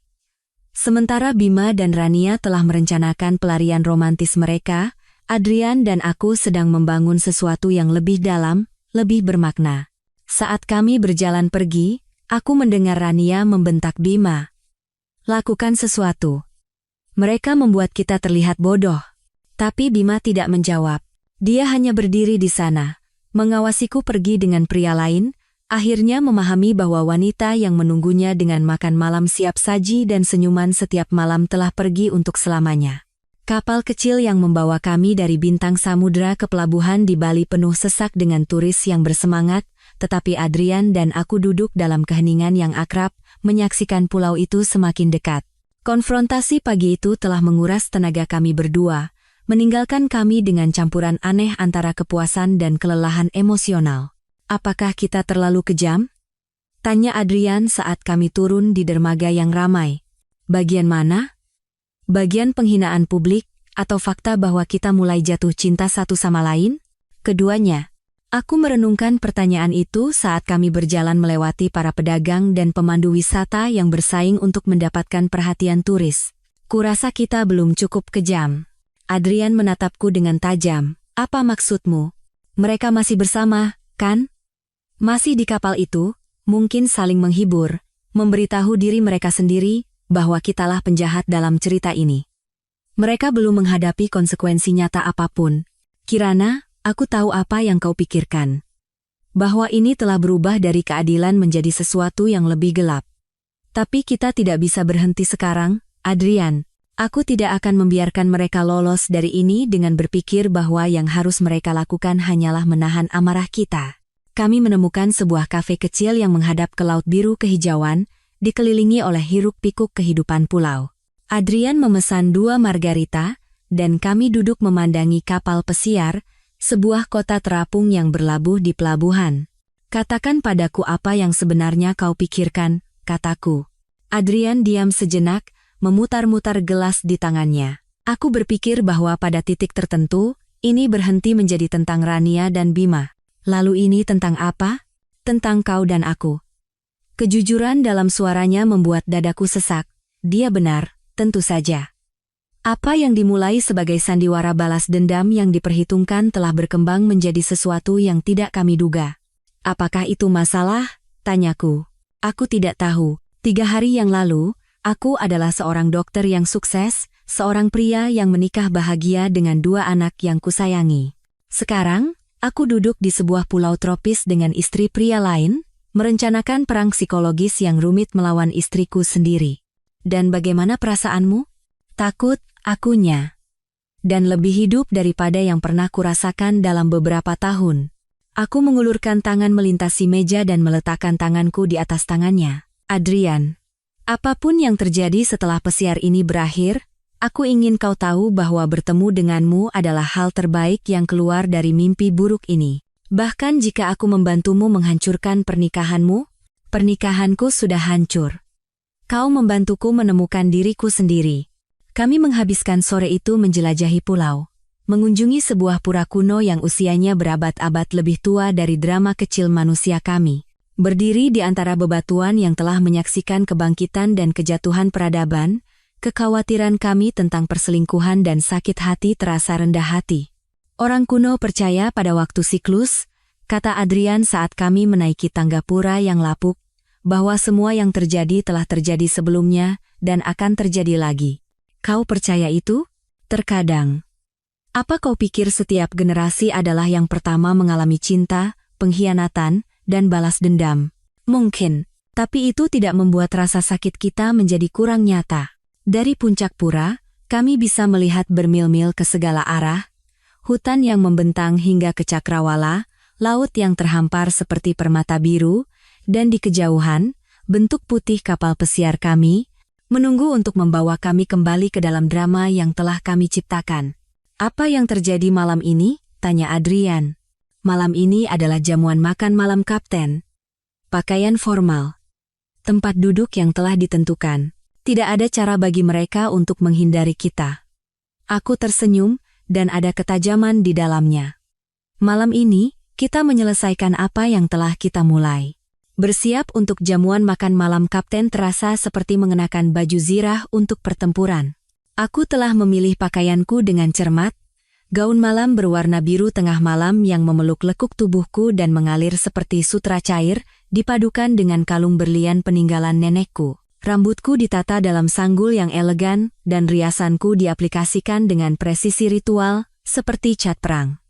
A: Sementara Bima dan Rania telah merencanakan pelarian romantis mereka, Adrian dan aku sedang membangun sesuatu yang lebih dalam, lebih bermakna. Saat kami berjalan pergi, aku mendengar Rania membentak Bima. Lakukan sesuatu. Mereka membuat kita terlihat bodoh. Tapi Bima tidak menjawab. Dia hanya berdiri di sana, mengawasiku pergi dengan pria lain, akhirnya memahami bahwa wanita yang menunggunya dengan makan malam siap saji dan senyuman setiap malam telah pergi untuk selamanya. Kapal kecil yang membawa kami dari bintang samudera ke pelabuhan di Bali penuh sesak dengan turis yang bersemangat, tetapi Adrian dan aku duduk dalam keheningan yang akrab, menyaksikan pulau itu semakin dekat. Konfrontasi pagi itu telah menguras tenaga kami berdua, meninggalkan kami dengan campuran aneh antara kepuasan dan kelelahan emosional. Apakah kita terlalu kejam? Tanya Adrian saat kami turun di dermaga yang ramai. Bagian mana? Bagian penghinaan publik, atau fakta bahwa kita mulai jatuh cinta satu sama lain? Keduanya. Aku merenungkan pertanyaan itu saat kami berjalan melewati para pedagang dan pemandu wisata yang bersaing untuk mendapatkan perhatian turis. Kurasa kita belum cukup kejam. Adrian menatapku dengan tajam. Apa maksudmu? Mereka masih bersama, kan? Masih di kapal itu, mungkin saling menghibur, memberitahu diri mereka sendiri bahwa kitalah penjahat dalam cerita ini. Mereka belum menghadapi konsekuensi nyata apapun. Kirana, aku tahu apa yang kau pikirkan. Bahwa ini telah berubah dari keadilan menjadi sesuatu yang lebih gelap. Tapi kita tidak bisa berhenti sekarang, Adrian. Aku tidak akan membiarkan mereka lolos dari ini dengan berpikir bahwa yang harus mereka lakukan hanyalah menahan amarah kita. Kami menemukan sebuah kafe kecil yang menghadap ke laut biru kehijauan, dikelilingi oleh hiruk-pikuk kehidupan pulau. Adrian memesan 2 margarita, dan kami duduk memandangi kapal pesiar, sebuah kota terapung yang berlabuh di pelabuhan. Katakan padaku apa yang sebenarnya kau pikirkan, kataku. Adrian diam sejenak, memutar-mutar gelas di tangannya. Aku berpikir bahwa pada titik tertentu, ini berhenti menjadi tentang Rania dan Bima. Lalu ini tentang apa? Tentang kau dan aku. Kejujuran dalam suaranya membuat dadaku sesak. Dia benar, tentu saja. Apa yang dimulai sebagai sandiwara balas dendam yang diperhitungkan telah berkembang menjadi sesuatu yang tidak kami duga. Apakah itu masalah? Tanyaku. Aku tidak tahu. 3 hari yang lalu, aku adalah seorang dokter yang sukses, seorang pria yang menikah bahagia dengan 2 anak yang kusayangi. Sekarang, aku duduk di sebuah pulau tropis dengan istri pria lain, merencanakan perang psikologis yang rumit melawan istriku sendiri. Dan bagaimana perasaanmu? Takut, akunya. Dan lebih hidup daripada yang pernah kurasakan dalam beberapa tahun. Aku mengulurkan tangan melintasi meja dan meletakkan tanganku di atas tangannya. Adrian, apapun yang terjadi setelah pesiar ini berakhir, aku ingin kau tahu bahwa bertemu denganmu adalah hal terbaik yang keluar dari mimpi buruk ini. Bahkan jika aku membantumu menghancurkan pernikahanmu, pernikahanku sudah hancur. Kau membantuku menemukan diriku sendiri. Kami menghabiskan sore itu menjelajahi pulau, mengunjungi sebuah pura kuno yang usianya berabad-abad lebih tua dari drama kecil manusia kami. Berdiri di antara bebatuan yang telah menyaksikan kebangkitan dan kejatuhan peradaban, kekhawatiran kami tentang perselingkuhan dan sakit hati terasa rendah hati. Orang kuno percaya pada waktu siklus, kata Adrian saat kami menaiki tangga pura yang lapuk, bahwa semua yang terjadi telah terjadi sebelumnya dan akan terjadi lagi. Kau percaya itu? Terkadang. Apa kau pikir setiap generasi adalah yang pertama mengalami cinta, pengkhianatan, dan balas dendam? Mungkin, tapi itu tidak membuat rasa sakit kita menjadi kurang nyata. Dari puncak pura, kami bisa melihat bermil-mil ke segala arah, hutan yang membentang hingga ke cakrawala, laut yang terhampar seperti permata biru, dan di kejauhan, bentuk putih kapal pesiar kami, menunggu untuk membawa kami kembali ke dalam drama yang telah kami ciptakan. Apa yang terjadi malam ini? Tanya Adrian. Malam ini adalah jamuan makan malam Kapten. Pakaian formal. Tempat duduk yang telah ditentukan. Tidak ada cara bagi mereka untuk menghindari kita. Aku tersenyum, dan ada ketajaman di dalamnya. Malam ini, kita menyelesaikan apa yang telah kita mulai. Bersiap untuk jamuan makan malam Kapten terasa seperti mengenakan baju zirah untuk pertempuran. Aku telah memilih pakaianku dengan cermat, gaun malam berwarna biru tengah malam yang memeluk lekuk tubuhku dan mengalir seperti sutra cair, dipadukan dengan kalung berlian peninggalan nenekku. Rambutku ditata dalam sanggul yang elegan, dan riasanku diaplikasikan dengan presisi ritual, seperti cat perang.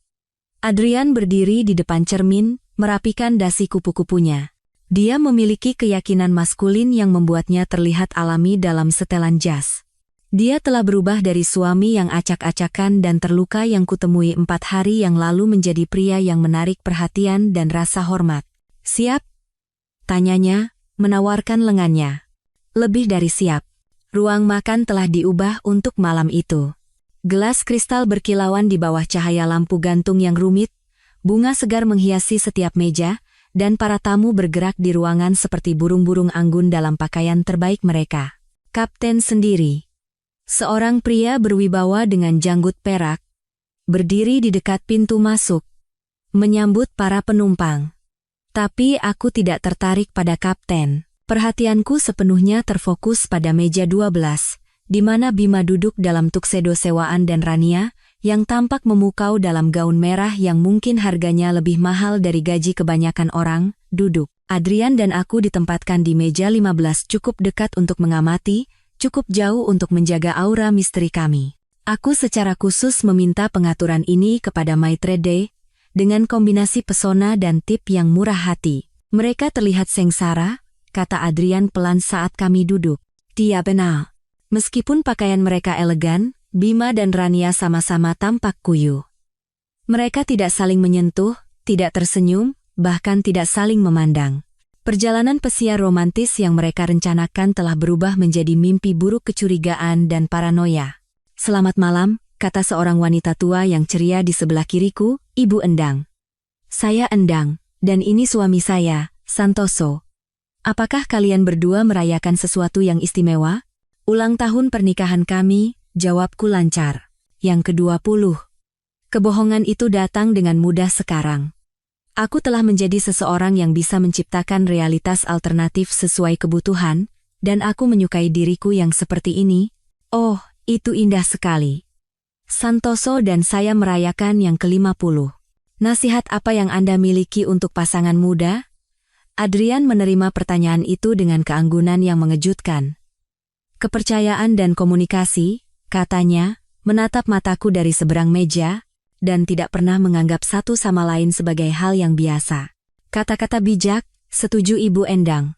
A: Adrian berdiri di depan cermin, merapikan dasi kupu-kupunya. Dia memiliki keyakinan maskulin yang membuatnya terlihat alami dalam setelan jas. Dia telah berubah dari suami yang acak-acakan dan terluka yang kutemui 4 hari yang lalu menjadi pria yang menarik perhatian dan rasa hormat. Siap? Tanyanya, menawarkan lengannya. Lebih dari siap. Ruang makan telah diubah untuk malam itu. Gelas kristal berkilauan di bawah cahaya lampu gantung yang rumit, bunga segar menghiasi setiap meja, dan para tamu bergerak di ruangan seperti burung-burung anggun dalam pakaian terbaik mereka. Kapten sendiri. Seorang pria berwibawa dengan janggut perak, berdiri di dekat pintu masuk, menyambut para penumpang. Tapi aku tidak tertarik pada Kapten. Perhatianku sepenuhnya terfokus pada meja 12, di mana Bima duduk dalam tuxedo sewaan dan Rania, yang tampak memukau dalam gaun merah yang mungkin harganya lebih mahal dari gaji kebanyakan orang, duduk. Adrian dan aku ditempatkan di meja 15 cukup dekat untuk mengamati, cukup jauh untuk menjaga aura misteri kami. Aku secara khusus meminta pengaturan ini kepada Maitrede, dengan kombinasi pesona dan tip yang murah hati. Mereka terlihat sengsara, kata Adrian pelan saat kami duduk. Dia benar. Meskipun pakaian mereka elegan, Bima dan Rania sama-sama tampak kuyu. Mereka tidak saling menyentuh, tidak tersenyum, bahkan tidak saling memandang. Perjalanan pesiar romantis yang mereka rencanakan telah berubah menjadi mimpi buruk kecurigaan dan paranoia. Selamat malam, kata seorang wanita tua yang ceria di sebelah kiriku, Ibu Endang. Saya Endang, dan ini suami saya, Santoso. Apakah kalian berdua merayakan sesuatu yang istimewa? Ulang tahun pernikahan kami, jawabku lancar. Yang ke-20. Kebohongan itu datang dengan mudah sekarang. Aku telah menjadi seseorang yang bisa menciptakan realitas alternatif sesuai kebutuhan, dan aku menyukai diriku yang seperti ini. Oh, itu indah sekali. Santoso dan saya merayakan yang ke-50. Nasihat apa yang Anda miliki untuk pasangan muda? Adrian menerima pertanyaan itu dengan keanggunan yang mengejutkan. Kepercayaan dan komunikasi, katanya, menatap mataku dari seberang meja, dan tidak pernah menganggap satu sama lain sebagai hal yang biasa. Kata-kata bijak, setuju Ibu Endang.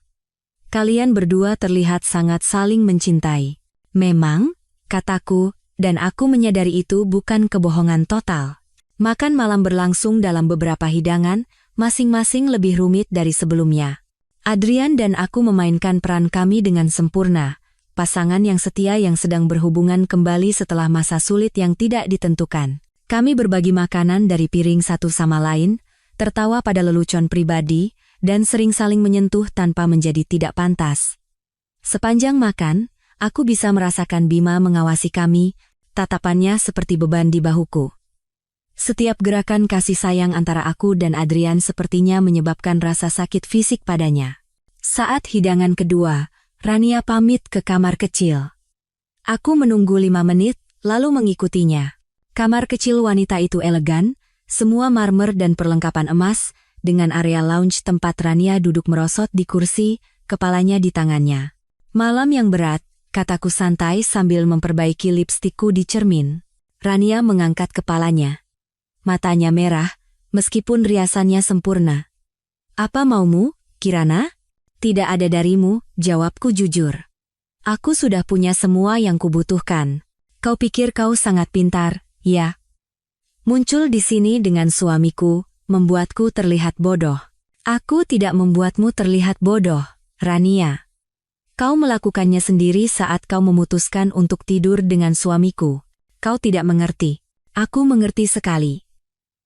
A: Kalian berdua terlihat sangat saling mencintai. Memang, kataku, dan aku menyadari itu bukan kebohongan total. Makan malam berlangsung dalam beberapa hidangan, masing-masing lebih rumit dari sebelumnya. Adrian dan aku memainkan peran kami dengan sempurna, pasangan yang setia yang sedang berhubungan kembali setelah masa sulit yang tidak ditentukan. Kami berbagi makanan dari piring satu sama lain, tertawa pada lelucon pribadi, dan sering saling menyentuh tanpa menjadi tidak pantas. Sepanjang makan, aku bisa merasakan Bima mengawasi kami, tatapannya seperti beban di bahuku. Setiap gerakan kasih sayang antara aku dan Adrian sepertinya menyebabkan rasa sakit fisik padanya. Saat hidangan kedua, Rania pamit ke kamar kecil. Aku menunggu 5 menit, lalu mengikutinya. Kamar kecil wanita itu elegan, semua marmer dan perlengkapan emas, dengan area lounge tempat Rania duduk merosot di kursi, kepalanya di tangannya. Malam yang berat, kataku santai sambil memperbaiki lipstikku di cermin. Rania mengangkat kepalanya. Matanya merah, meskipun riasannya sempurna. Apa maumu, Kirana? Tidak ada darimu, jawabku jujur. Aku sudah punya semua yang kubutuhkan. Kau pikir kau sangat pintar, ya? Muncul di sini dengan suamiku, membuatku terlihat bodoh. Aku tidak membuatmu terlihat bodoh, Rania. Kau melakukannya sendiri saat kau memutuskan untuk tidur dengan suamiku. Kau tidak mengerti. Aku mengerti sekali.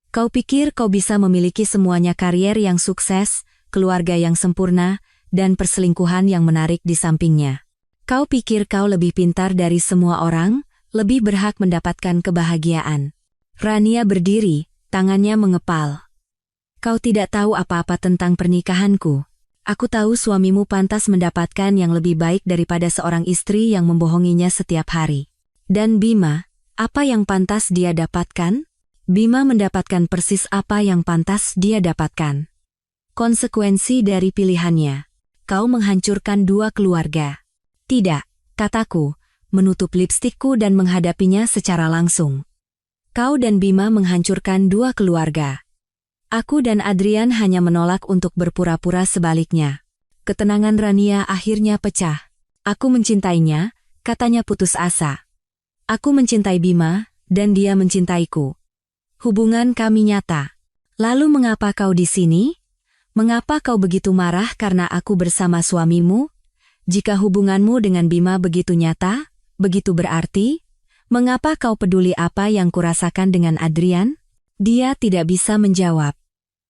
A: Kau pikir kau bisa memiliki semuanya, karier yang sukses, keluarga yang sempurna, dan perselingkuhan yang menarik di sampingnya. Kau pikir kau lebih pintar dari semua orang, lebih berhak mendapatkan kebahagiaan. Rania berdiri, tangannya mengepal. Kau tidak tahu apa-apa tentang pernikahanku. Aku tahu suamimu pantas mendapatkan yang lebih baik daripada seorang istri yang membohonginya setiap hari. Dan Bima, apa yang pantas dia dapatkan? Bima mendapatkan persis apa yang pantas dia dapatkan. Konsekuensi dari pilihannya. Kau menghancurkan 2 keluarga. Tidak, kataku, menutup lipstikku dan menghadapinya secara langsung. Kau dan Bima menghancurkan 2 keluarga. Aku dan Adrian hanya menolak untuk berpura-pura sebaliknya. Ketenangan Rania akhirnya pecah. Aku mencintainya, katanya putus asa. Aku mencintai Bima, dan dia mencintaiku. Hubungan kami nyata. Lalu mengapa kau di sini? Mengapa kau begitu marah karena aku bersama suamimu? Jika hubunganmu dengan Bima begitu nyata, begitu berarti, mengapa kau peduli apa yang kurasakan dengan Adrian? Dia tidak bisa menjawab.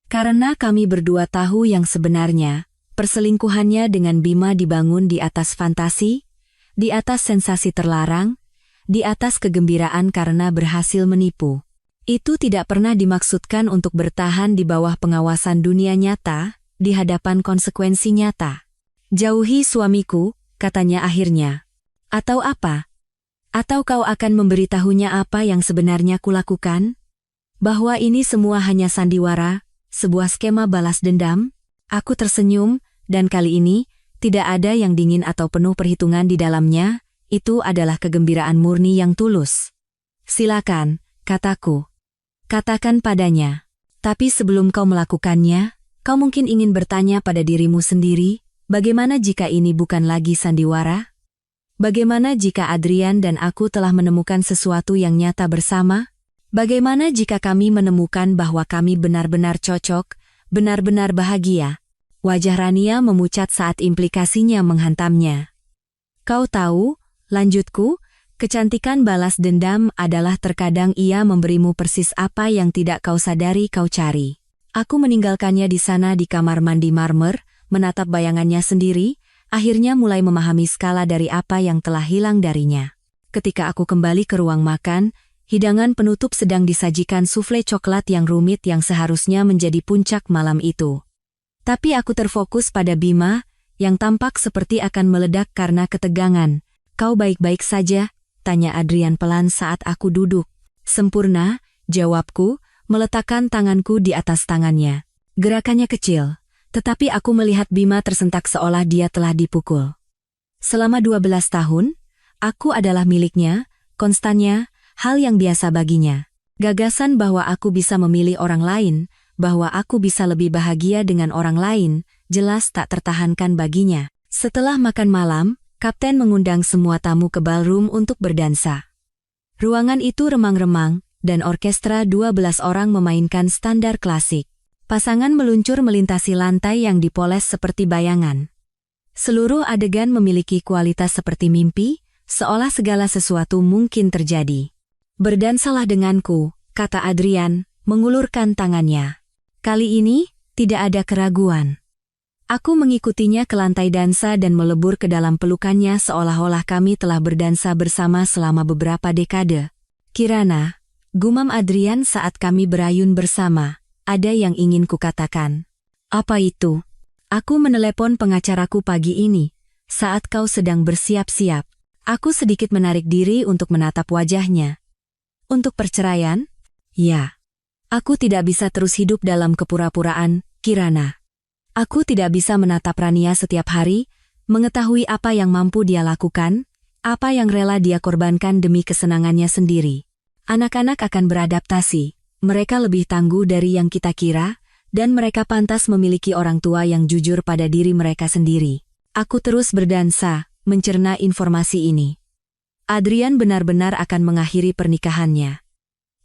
A: Karena kami berdua tahu yang sebenarnya, perselingkuhannya dengan Bima dibangun di atas fantasi, di atas sensasi terlarang, di atas kegembiraan karena berhasil menipu. Itu tidak pernah dimaksudkan untuk bertahan di bawah pengawasan dunia nyata, di hadapan konsekuensi nyata. Jauhi suamiku, katanya akhirnya. Atau apa? Atau kau akan memberitahunya apa yang sebenarnya kulakukan? Bahwa ini semua hanya sandiwara, sebuah skema balas dendam? Aku tersenyum, dan kali ini, tidak ada yang dingin atau penuh perhitungan di dalamnya, itu adalah kegembiraan murni yang tulus. Silakan, kataku. Katakan padanya. Tapi sebelum kau melakukannya, kau mungkin ingin bertanya pada dirimu sendiri, bagaimana jika ini bukan lagi sandiwara? Bagaimana jika Adrian dan aku telah menemukan sesuatu yang nyata bersama? Bagaimana jika kami menemukan bahwa kami benar-benar cocok, benar-benar bahagia? Wajah Rania memucat saat implikasinya menghantamnya. Kau tahu, lanjutku, kecantikan balas dendam adalah terkadang ia memberimu persis apa yang tidak kau sadari kau cari. Aku meninggalkannya di sana di kamar mandi marmer, menatap bayangannya sendiri, akhirnya mulai memahami skala dari apa yang telah hilang darinya. Ketika aku kembali ke ruang makan, hidangan penutup sedang disajikan sufle coklat yang rumit yang seharusnya menjadi puncak malam itu. Tapi aku terfokus pada Bima, yang tampak seperti akan meledak karena ketegangan. Kau baik-baik saja? Tanya Adrian pelan saat aku duduk. Sempurna, jawabku, meletakkan tanganku di atas tangannya. Gerakannya kecil, tetapi aku melihat Bima tersentak seolah dia telah dipukul. Selama 12 tahun, aku adalah miliknya, konstannya, hal yang biasa baginya. Gagasan bahwa aku bisa memilih orang lain, bahwa aku bisa lebih bahagia dengan orang lain, jelas tak tertahankan baginya. Setelah makan malam, Kapten mengundang semua tamu ke ballroom untuk berdansa. Ruangan itu remang-remang, dan orkestra 12 orang memainkan standar klasik. Pasangan meluncur melintasi lantai yang dipoles seperti bayangan. Seluruh adegan memiliki kualitas seperti mimpi, seolah segala sesuatu mungkin terjadi. Berdansalah denganku, kata Adrian, mengulurkan tangannya. Kali ini, tidak ada keraguan. Aku mengikutinya ke lantai dansa dan melebur ke dalam pelukannya seolah-olah kami telah berdansa bersama selama beberapa dekade. Kirana, Gumam Adrian saat kami berayun bersama. Ada yang ingin kukatakan. Apa itu? Aku menelepon pengacaraku pagi ini, saat kau sedang bersiap-siap. Aku sedikit menarik diri untuk menatap wajahnya. Untuk perceraian? Ya. Aku tidak bisa terus hidup dalam kepura-puraan, Kirana. Aku tidak bisa menatap Rania setiap hari, mengetahui apa yang mampu dia lakukan, apa yang rela dia korbankan demi kesenangannya sendiri. Anak-anak akan beradaptasi, mereka lebih tangguh dari yang kita kira, dan mereka pantas memiliki orang tua yang jujur pada diri mereka sendiri. Aku terus berdansa, mencerna informasi ini. Adrian benar-benar akan mengakhiri pernikahannya.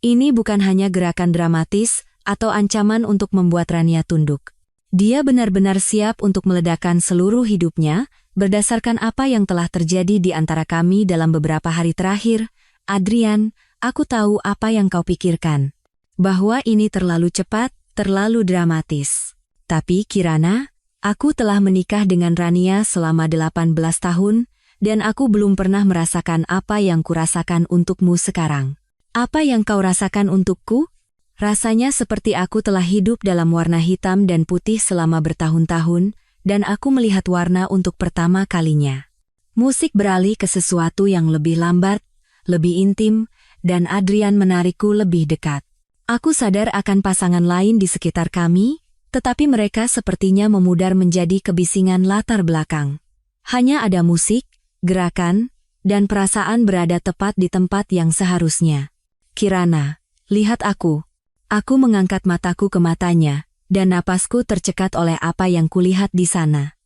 A: Ini bukan hanya gerakan dramatis atau ancaman untuk membuat Rania tunduk. Dia benar-benar siap untuk meledakkan seluruh hidupnya, berdasarkan apa yang telah terjadi di antara kami dalam beberapa hari terakhir. Adrian, aku tahu apa yang kau pikirkan. Bahwa ini terlalu cepat, terlalu dramatis. Tapi Kirana, aku telah menikah dengan Rania selama 18 tahun, dan aku belum pernah merasakan apa yang kurasakan untukmu sekarang. Apa yang kau rasakan untukku? Rasanya seperti aku telah hidup dalam warna hitam dan putih selama bertahun-tahun, dan aku melihat warna untuk pertama kalinya. Musik beralih ke sesuatu yang lebih lambat, lebih intim, dan Adrian menarikku lebih dekat. Aku sadar akan pasangan lain di sekitar kami, tetapi mereka sepertinya memudar menjadi kebisingan latar belakang. Hanya ada musik, gerakan, dan perasaan berada tepat di tempat yang seharusnya. Kirana, lihat aku. Aku mengangkat mataku ke matanya, dan napasku tercekat oleh apa yang kulihat di sana.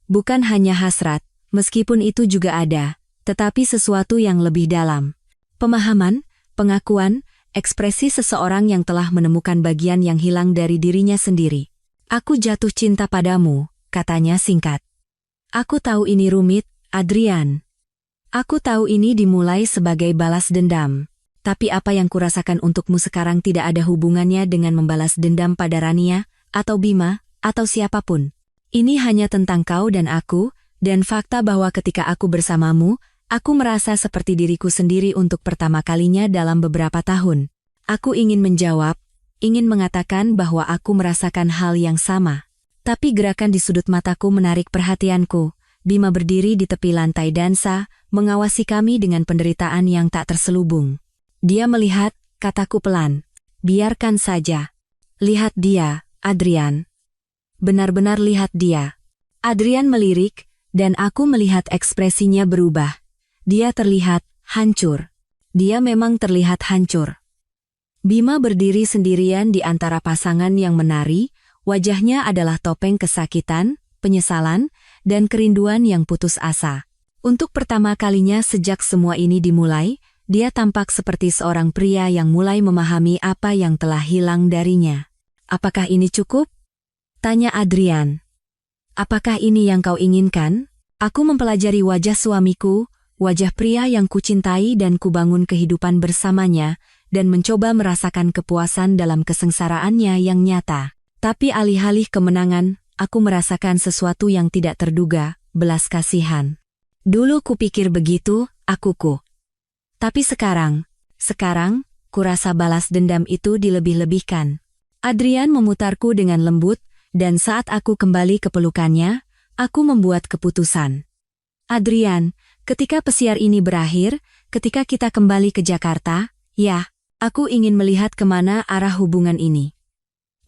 A: Bukan hanya hasrat, meskipun itu juga ada, tetapi sesuatu yang lebih dalam. Pemahaman, pengakuan, ekspresi seseorang yang telah menemukan bagian yang hilang dari dirinya sendiri. Aku jatuh cinta padamu, katanya singkat. Aku tahu ini rumit, Adrian. Aku tahu ini dimulai sebagai balas dendam. Tapi apa yang kurasakan untukmu sekarang tidak ada hubungannya dengan membalas dendam pada Rania, atau Bima, atau siapapun. Ini hanya tentang kau dan aku, dan fakta bahwa ketika aku bersamamu, aku merasa seperti diriku sendiri untuk pertama kalinya dalam beberapa tahun. Aku ingin menjawab, ingin mengatakan bahwa aku merasakan hal yang sama. Tapi gerakan di sudut mataku menarik perhatianku. Bima berdiri di tepi lantai dansa, mengawasi kami dengan penderitaan yang tak terselubung. Dia melihat, kataku pelan. Biarkan saja. Lihat dia, Adrian. Benar-benar lihat dia. Adrian melirik, dan aku melihat ekspresinya berubah. Dia terlihat hancur. Dia memang terlihat hancur. Bima berdiri sendirian di antara pasangan yang menari, wajahnya adalah topeng kesakitan, penyesalan, dan kerinduan yang putus asa. Untuk pertama kalinya sejak semua ini dimulai, dia tampak seperti seorang pria yang mulai memahami apa yang telah hilang darinya. Apakah ini cukup? Tanya Adrian. Apakah ini yang kau inginkan? Aku mempelajari wajah suamiku, wajah pria yang kucintai dan kubangun kehidupan bersamanya, dan mencoba merasakan kepuasan dalam kesengsaraannya yang nyata. Tapi alih-alih kemenangan, aku merasakan sesuatu yang tidak terduga, belas kasihan. Dulu kupikir begitu, akuku. Tapi sekarang, kurasa balas dendam itu dilebih-lebihkan. Adrian memutarku dengan lembut, dan saat aku kembali ke pelukannya, aku membuat keputusan. Adrian, ketika pesiar ini berakhir, ketika kita kembali ke Jakarta, ya, aku ingin melihat kemana arah hubungan ini.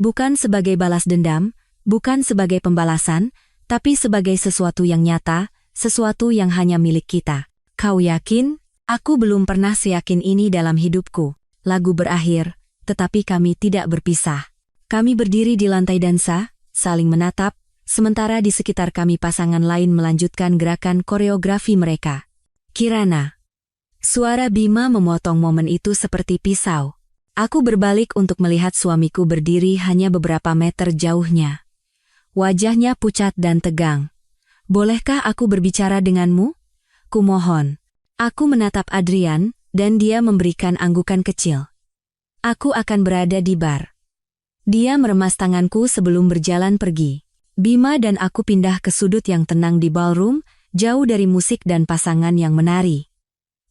A: Bukan sebagai balas dendam, bukan sebagai pembalasan, tapi sebagai sesuatu yang nyata, sesuatu yang hanya milik kita. Kau yakin? Aku belum pernah seyakin ini dalam hidupku. Lagu berakhir, tetapi kami tidak berpisah. Kami berdiri di lantai dansa, saling menatap, sementara di sekitar kami pasangan lain melanjutkan gerakan koreografi mereka. Kirana. Suara Bima memotong momen itu seperti pisau. Aku berbalik untuk melihat suamiku berdiri hanya beberapa meter jauhnya. Wajahnya pucat dan tegang. Bolehkah aku berbicara denganmu? Kumohon. Aku menatap Adrian, dan dia memberikan anggukan kecil. Aku akan berada di bar. Dia meremas tanganku sebelum berjalan pergi. Bima dan aku pindah ke sudut yang tenang di ballroom, jauh dari musik dan pasangan yang menari.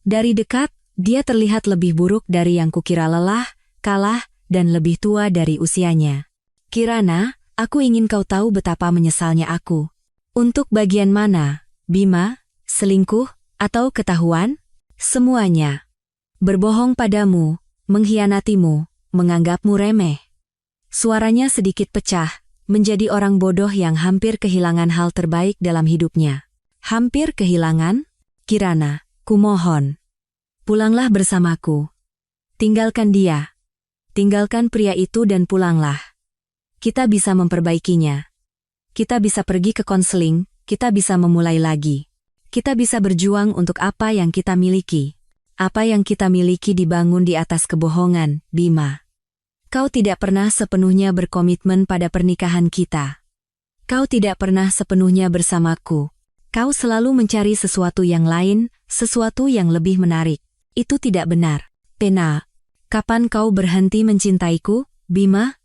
A: Dari dekat, Dia terlihat lebih buruk dari yang kukira, lelah, kalah, dan lebih tua dari usianya. Kirana, aku ingin kau tahu betapa menyesalnya aku. Untuk bagian mana, Bima? Selingkuh, atau ketahuan? Semuanya. Berbohong padamu, mengkhianatimu, menganggapmu remeh. Suaranya sedikit pecah, menjadi orang bodoh yang hampir kehilangan hal terbaik dalam hidupnya. Hampir kehilangan? Kirana, kumohon. Pulanglah bersamaku. Tinggalkan dia. Tinggalkan pria itu dan pulanglah. Kita bisa memperbaikinya. Kita bisa pergi ke konseling, kita bisa memulai lagi. Kita bisa berjuang untuk apa yang kita miliki. Apa yang kita miliki dibangun di atas kebohongan, Bima. Kau tidak pernah sepenuhnya berkomitmen pada pernikahan kita. Kau tidak pernah sepenuhnya bersamaku. Kau selalu mencari sesuatu yang lain, sesuatu yang lebih menarik. Itu tidak benar. Pena, kapan kau berhenti mencintaiku, Bima?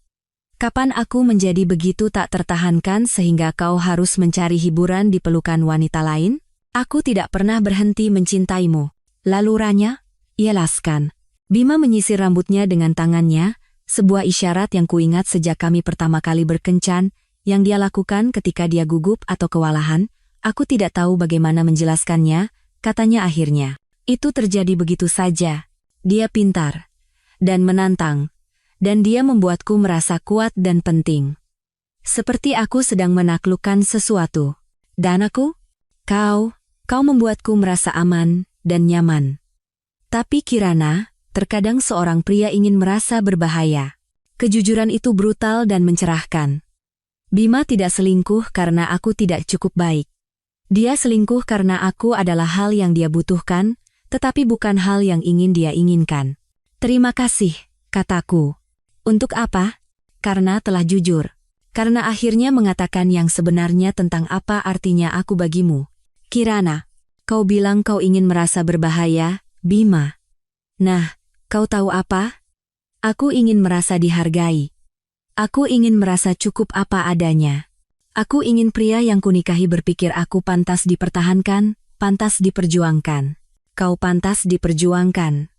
A: Kapan aku menjadi begitu tak tertahankan sehingga kau harus mencari hiburan di pelukan wanita lain? Aku tidak pernah berhenti mencintaimu. Laluranya? Jelaskan. Bima menyisir rambutnya dengan tangannya, sebuah isyarat yang kuingat sejak kami pertama kali berkencan, yang dia lakukan ketika dia gugup atau kewalahan. Aku tidak tahu bagaimana menjelaskannya, katanya akhirnya. Itu terjadi begitu saja. Dia pintar dan menantang, dan dia membuatku merasa kuat dan penting. Seperti aku sedang menaklukkan sesuatu. Dan aku? Kau membuatku merasa aman dan nyaman. Tapi Kirana, terkadang seorang pria ingin merasa berbahaya. Kejujuran itu brutal dan mencerahkan. Bima tidak selingkuh karena aku tidak cukup baik. Dia selingkuh karena aku adalah hal yang dia butuhkan, tetapi bukan hal yang ingin dia inginkan. Terima kasih, kataku. Untuk apa? Karena telah jujur. Karena akhirnya mengatakan yang sebenarnya tentang apa artinya aku bagimu. Kirana, kau bilang kau ingin merasa berbahaya, Bima. Nah, kau tahu apa? Aku ingin merasa dihargai. Aku ingin merasa cukup apa adanya. Aku ingin pria yang kunikahi berpikir aku pantas dipertahankan, pantas diperjuangkan. Kau pantas diperjuangkan.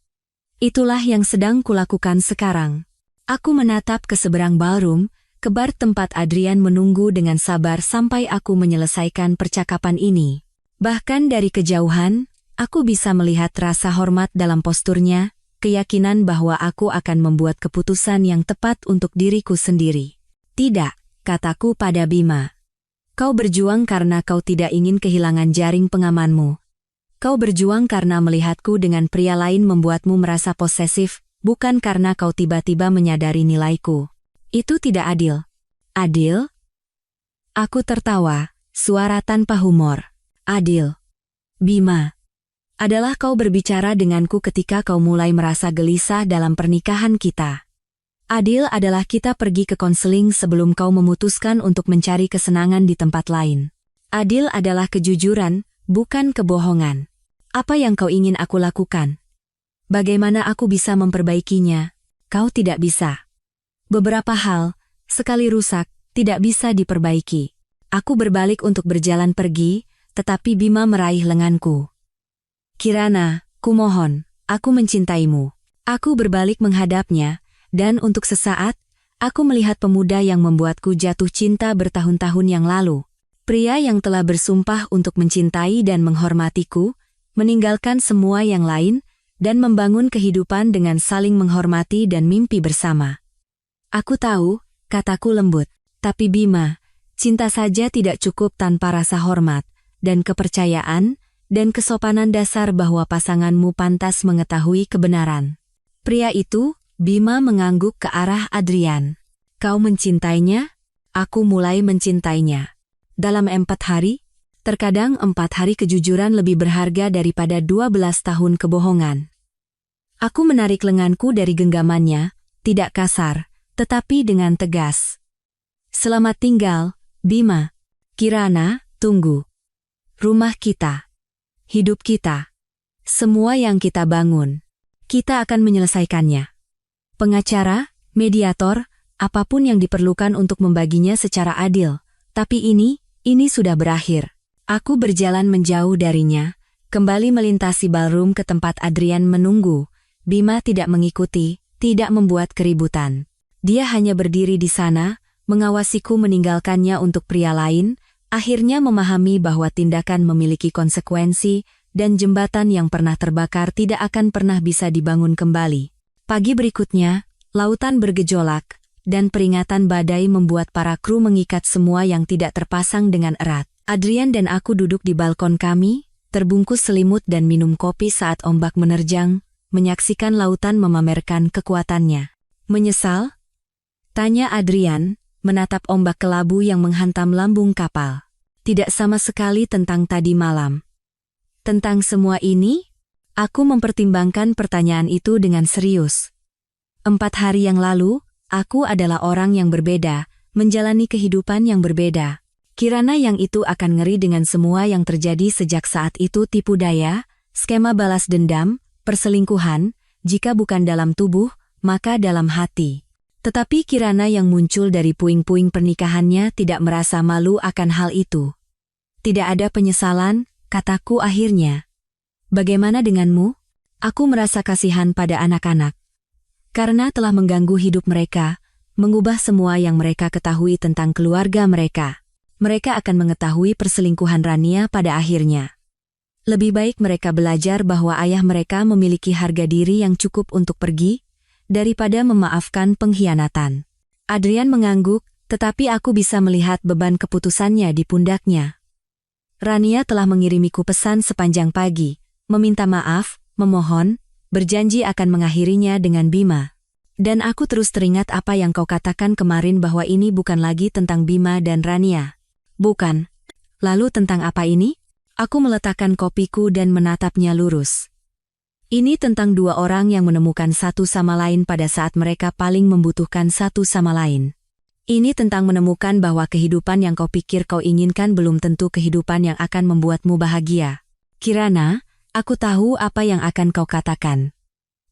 A: Itulah yang sedang kulakukan sekarang. Aku menatap ke seberang ballroom, ke bar tempat Adrian menunggu dengan sabar sampai aku menyelesaikan percakapan ini. Bahkan dari kejauhan, aku bisa melihat rasa hormat dalam posturnya, keyakinan bahwa aku akan membuat keputusan yang tepat untuk diriku sendiri. Tidak, kataku pada Bima. Kau berjuang karena kau tidak ingin kehilangan jaring pengamanmu. Kau berjuang karena melihatku dengan pria lain membuatmu merasa posesif, bukan karena kau tiba-tiba menyadari nilaiku. Itu tidak adil. Adil? Aku tertawa, suara tanpa humor. Adil. Bima. Adalah kau berbicara denganku ketika kau mulai merasa gelisah dalam pernikahan kita. Adil adalah kita pergi ke konseling sebelum kau memutuskan untuk mencari kesenangan di tempat lain. Adil adalah kejujuran, bukan kebohongan. Apa yang kau ingin aku lakukan? Bagaimana aku bisa memperbaikinya? Kau tidak bisa. Beberapa hal, sekali rusak, tidak bisa diperbaiki. Aku berbalik untuk berjalan pergi, tetapi Bima meraih lenganku. Kirana, kumohon, aku mencintaimu. Aku berbalik menghadapnya, dan untuk sesaat, aku melihat pemuda yang membuatku jatuh cinta bertahun-tahun yang lalu. Pria yang telah bersumpah untuk mencintai dan menghormatiku, meninggalkan semua yang lain, dan membangun kehidupan dengan saling menghormati dan mimpi bersama. Aku tahu, kataku lembut, tapi Bima, cinta saja tidak cukup tanpa rasa hormat, dan kepercayaan, dan kesopanan dasar bahwa pasanganmu pantas mengetahui kebenaran. Pria itu, Bima mengangguk ke arah Adrian. Kau mencintainya? Aku mulai mencintainya. Dalam 4 hari, terkadang 4 hari kejujuran lebih berharga daripada 12 tahun kebohongan. Aku menarik lenganku dari genggamannya, tidak kasar, tetapi dengan tegas. Selamat tinggal, Bima. Kirana, tunggu. Rumah kita. Hidup kita. Semua yang kita bangun. Kita akan menyelesaikannya. Pengacara, mediator, apapun yang diperlukan untuk membaginya secara adil. Tapi ini sudah berakhir. Aku berjalan menjauh darinya, Kembali melintasi ballroom ke tempat Adrian menunggu, Bima tidak mengikuti, tidak membuat keributan. Dia hanya berdiri di sana, mengawasiku meninggalkannya untuk pria lain, akhirnya memahami bahwa tindakan memiliki konsekuensi, dan jembatan yang pernah terbakar tidak akan pernah bisa dibangun kembali. Pagi berikutnya, lautan bergejolak, dan peringatan badai membuat para kru mengikat semua yang tidak terpasang dengan erat. Adrian dan aku duduk di balkon kami, terbungkus selimut dan minum kopi saat ombak menerjang, menyaksikan lautan memamerkan kekuatannya. Menyesal? Tanya Adrian, menatap ombak kelabu yang menghantam lambung kapal. Tidak sama sekali tentang tadi malam. Tentang semua ini? Aku mempertimbangkan pertanyaan itu dengan serius. 4 hari yang lalu, aku adalah orang yang berbeda, menjalani kehidupan yang berbeda. Kirana yang itu akan ngeri dengan semua yang terjadi sejak saat itu tipu daya, skema balas dendam, perselingkuhan, jika bukan dalam tubuh, maka dalam hati. Tetapi Kirana yang muncul dari puing-puing pernikahannya tidak merasa malu akan hal itu. Tidak ada penyesalan, kataku akhirnya. Bagaimana denganmu? Aku merasa kasihan pada anak-anak. Karena telah mengganggu hidup mereka, mengubah semua yang mereka ketahui tentang keluarga mereka. Mereka akan mengetahui perselingkuhan Rania pada akhirnya. Lebih baik mereka belajar bahwa ayah mereka memiliki harga diri yang cukup untuk pergi, daripada memaafkan pengkhianatan. Adrian mengangguk, tetapi aku bisa melihat beban keputusannya di pundaknya. Rania telah mengirimiku pesan sepanjang pagi, meminta maaf, memohon, berjanji akan mengakhirinya dengan Bima. Dan aku terus teringat apa yang kau katakan kemarin bahwa ini bukan lagi tentang Bima dan Rania. Bukan. Lalu tentang apa ini? Aku meletakkan kopiku dan menatapnya lurus. Ini tentang 2 orang yang menemukan satu sama lain pada saat mereka paling membutuhkan satu sama lain. Ini tentang menemukan bahwa kehidupan yang kau pikir kau inginkan belum tentu kehidupan yang akan membuatmu bahagia. Kirana, aku tahu apa yang akan kau katakan.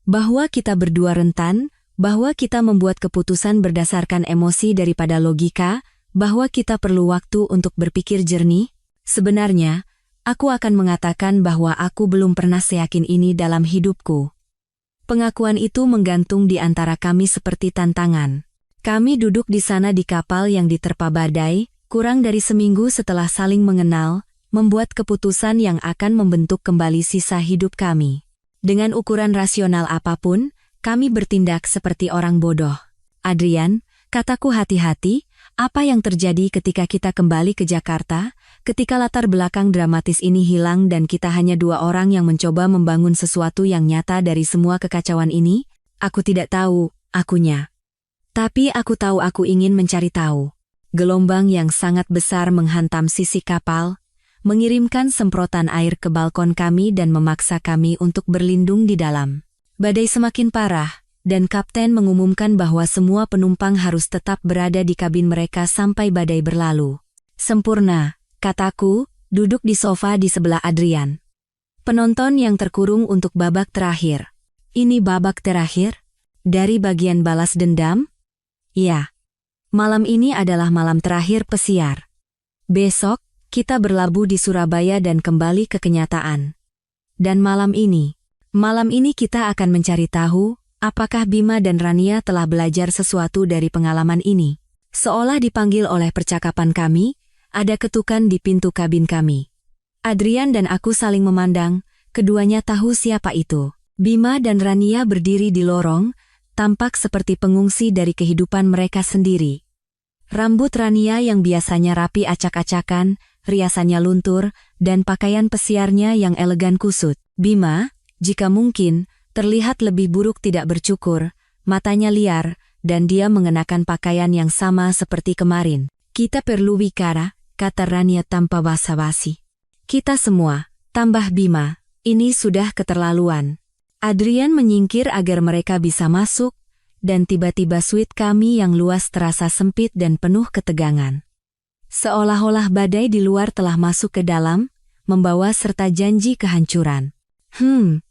A: Bahwa kita berdua rentan, bahwa kita membuat keputusan berdasarkan emosi daripada logika, bahwa kita perlu waktu untuk berpikir jernih. Sebenarnya, aku akan mengatakan bahwa aku belum pernah seyakin ini dalam hidupku. Pengakuan itu menggantung di antara kami seperti tantangan. Kami duduk di sana di kapal yang diterpa badai, kurang dari seminggu setelah saling mengenal, membuat keputusan yang akan membentuk kembali sisa hidup kami. Dengan ukuran rasional apapun, kami bertindak seperti orang bodoh. Adrian, kataku hati-hati, apa yang terjadi ketika kita kembali ke Jakarta, ketika latar belakang dramatis ini hilang dan kita hanya 2 orang yang mencoba membangun sesuatu yang nyata dari semua kekacauan ini? Aku tidak tahu, akunya. Tapi aku tahu aku ingin mencari tahu. Gelombang yang sangat besar menghantam sisi kapal, mengirimkan semprotan air ke balkon kami dan memaksa kami untuk berlindung di dalam. Badai semakin parah, dan kapten mengumumkan bahwa semua penumpang harus tetap berada di kabin mereka sampai badai berlalu. Sempurna, kataku, duduk di sofa di sebelah Adrian. Penonton yang terkurung untuk babak terakhir. Ini babak terakhir? Dari bagian balas dendam? Ya. Malam ini adalah malam terakhir pesiar. Besok, kita berlabuh di Surabaya dan kembali ke kenyataan. Dan malam ini kita akan mencari tahu, apakah Bima dan Rania telah belajar sesuatu dari pengalaman ini? Seolah dipanggil oleh percakapan kami, ada ketukan di pintu kabin kami. Adrian dan aku saling memandang, keduanya tahu siapa itu. Bima dan Rania berdiri di lorong, tampak seperti pengungsi dari kehidupan mereka sendiri. Rambut Rania yang biasanya rapi acak-acakan, riasannya luntur, dan pakaian pesiarnya yang elegan kusut. Bima, jika mungkin, terlihat lebih buruk tidak bercukur, matanya liar, dan dia mengenakan pakaian yang sama seperti kemarin. Kita perlu bicara, kata Rania tanpa basa-basi. Kita semua, tambah Bima, ini sudah keterlaluan. Adrian menyingkir agar mereka bisa masuk, dan tiba-tiba suite kami yang luas terasa sempit dan penuh ketegangan. Seolah-olah badai di luar telah masuk ke dalam, membawa serta janji kehancuran.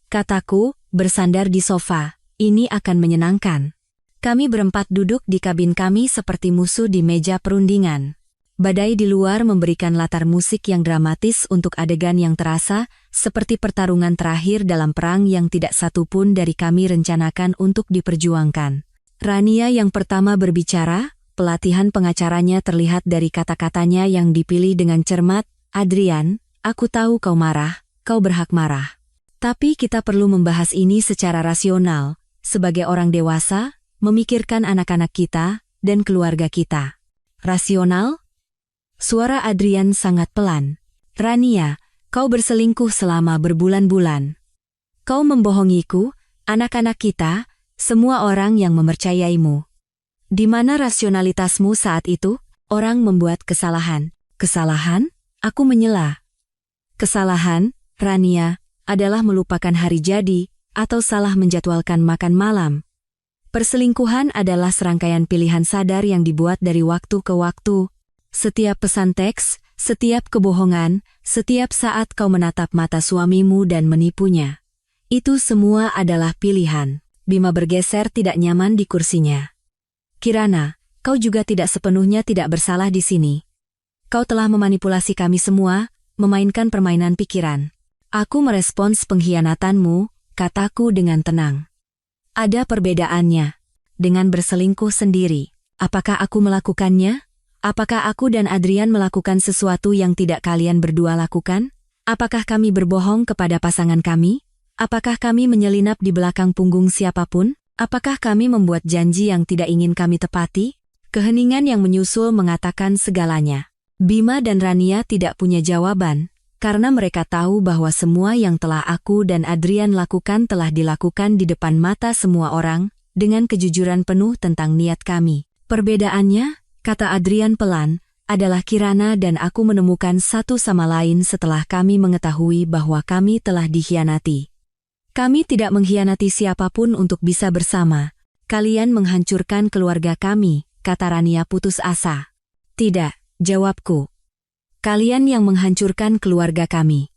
A: Kataku, bersandar di sofa, ini akan menyenangkan. Kami berempat duduk di kabin kami seperti musuh di meja perundingan. Badai di luar memberikan latar musik yang dramatis untuk adegan yang terasa, seperti pertarungan terakhir dalam perang yang tidak satu pun dari kami rencanakan untuk diperjuangkan. Rania yang pertama berbicara, pelatihan pengacaranya terlihat dari kata-katanya yang dipilih dengan cermat. Adrian, aku tahu kau marah, kau berhak marah. Tapi kita perlu membahas ini secara rasional, sebagai orang dewasa, memikirkan anak-anak kita dan keluarga kita. Rasional? Suara Adrian sangat pelan. Rania, kau berselingkuh selama berbulan-bulan. Kau membohongiku, anak-anak kita, semua orang yang mempercayaimu. Di mana rasionalitasmu saat itu? Orang membuat kesalahan. Kesalahan? Aku menyela. Kesalahan, Rania, adalah melupakan hari jadi, atau salah menjadwalkan makan malam. Perselingkuhan adalah serangkaian pilihan sadar yang dibuat dari waktu ke waktu. Setiap pesan teks, setiap kebohongan, setiap saat kau menatap mata suamimu dan menipunya. Itu semua adalah pilihan. Bima bergeser tidak nyaman di kursinya. Kirana, kau juga tidak sepenuhnya tidak bersalah di sini. Kau telah memanipulasi kami semua, memainkan permainan pikiran. Aku merespons pengkhianatanmu, kataku dengan tenang. Ada perbedaannya. Dengan berselingkuh sendiri. Apakah aku melakukannya? Apakah aku dan Adrian melakukan sesuatu yang tidak kalian berdua lakukan? Apakah kami berbohong kepada pasangan kami? Apakah kami menyelinap di belakang punggung siapapun? Apakah kami membuat janji yang tidak ingin kami tepati? Keheningan yang menyusul mengatakan segalanya. Bima dan Rania tidak punya jawaban, karena mereka tahu bahwa semua yang telah aku dan Adrian lakukan telah dilakukan di depan mata semua orang, dengan kejujuran penuh tentang niat kami. Perbedaannya, kata Adrian pelan, adalah Kirana dan aku menemukan satu sama lain setelah kami mengetahui bahwa kami telah dikhianati. Kami tidak mengkhianati siapapun untuk bisa bersama. Kalian menghancurkan keluarga kami, kata Rania putus asa. Tidak, jawabku. Kalian yang menghancurkan keluarga kami.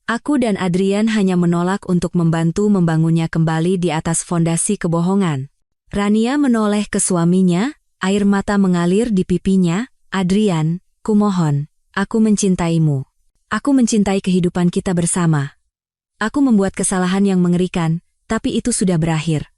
A: Aku dan Adrian hanya menolak untuk membantu membangunnya kembali di atas fondasi kebohongan. Rania menoleh ke suaminya. Air mata mengalir di pipinya. Adrian, kumohon, aku mencintaimu. Aku mencintai kehidupan kita bersama. Aku membuat kesalahan yang mengerikan, tapi itu sudah berakhir.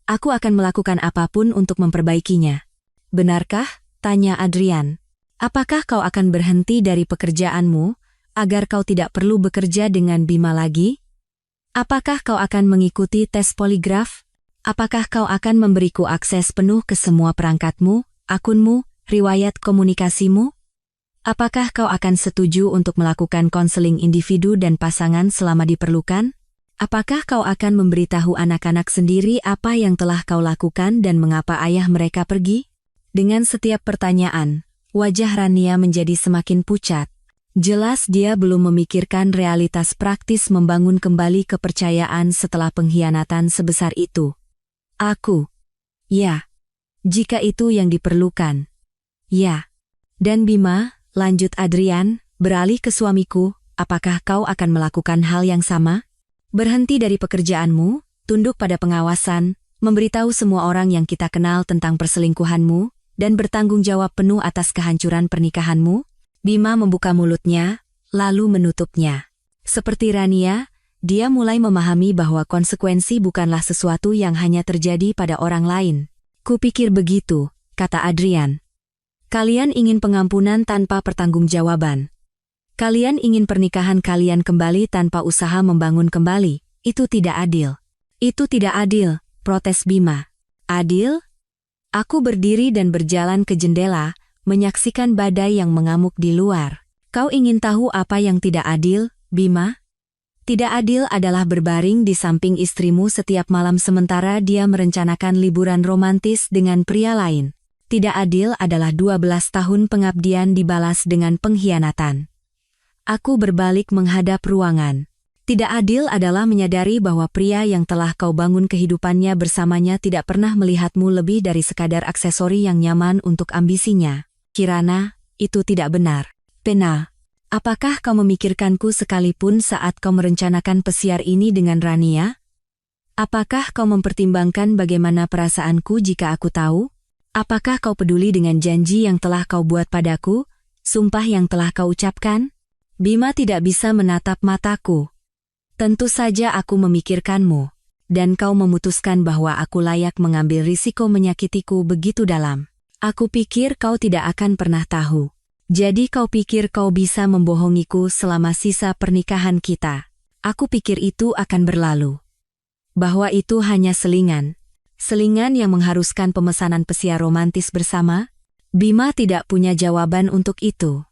A: Aku akan melakukan apapun untuk memperbaikinya. Benarkah? Tanya Adrian. Apakah kau akan berhenti dari pekerjaanmu, agar kau tidak perlu bekerja dengan Bima lagi? Apakah kau akan mengikuti tes poligraf? Apakah kau akan memberiku akses penuh ke semua perangkatmu, akunmu, riwayat komunikasimu? Apakah kau akan setuju untuk melakukan konseling individu dan pasangan selama diperlukan? Apakah kau akan memberitahu anak-anak sendiri apa yang telah kau lakukan dan mengapa ayah mereka pergi? Dengan setiap pertanyaan, wajah Rania menjadi semakin pucat. Jelas dia belum memikirkan realitas praktis membangun kembali kepercayaan setelah pengkhianatan sebesar itu. Aku. Ya. Jika itu yang diperlukan. Ya. Dan Bima, lanjut Adrian, beralih ke suamiku, apakah kau akan melakukan hal yang sama? Berhenti dari pekerjaanmu, tunduk pada pengawasan, memberitahu semua orang yang kita kenal tentang perselingkuhanmu, dan bertanggung jawab penuh atas kehancuran pernikahanmu? Bima membuka mulutnya, lalu menutupnya. Seperti Rania, dia mulai memahami bahwa konsekuensi bukanlah sesuatu yang hanya terjadi pada orang lain. Kupikir begitu, kata Adrian. Kalian ingin pengampunan tanpa pertanggungjawaban. Kalian ingin pernikahan kalian kembali tanpa usaha membangun kembali. Itu tidak adil. Itu tidak adil, protes Bima. Adil? Aku berdiri dan berjalan ke jendela, menyaksikan badai yang mengamuk di luar. Kau ingin tahu apa yang tidak adil, Bima? Tidak adil adalah berbaring di samping istrimu setiap malam sementara dia merencanakan liburan romantis dengan pria lain. Tidak adil adalah 12 tahun pengabdian dibalas dengan pengkhianatan. Aku berbalik menghadap ruangan. Tidak adil adalah menyadari bahwa pria yang telah kau bangun kehidupannya bersamanya tidak pernah melihatmu lebih dari sekadar aksesori yang nyaman untuk ambisinya. Kirana, itu tidak benar. Pena. Apakah kau memikirkanku sekalipun saat kau merencanakan pesiar ini dengan Rania? Apakah kau mempertimbangkan bagaimana perasaanku jika aku tahu? Apakah kau peduli dengan janji yang telah kau buat padaku, Sumpah yang telah kau ucapkan? Bima tidak bisa menatap mataku. Tentu saja aku memikirkanmu, dan kau memutuskan bahwa aku layak mengambil risiko menyakitiku begitu dalam. Aku pikir kau tidak akan pernah tahu. Jadi kau pikir kau bisa membohongiku selama sisa pernikahan kita. Aku pikir itu akan berlalu. Bahwa itu hanya selingan. Selingan yang mengharuskan pemesanan pesiar romantis bersama. Bima tidak punya jawaban untuk itu.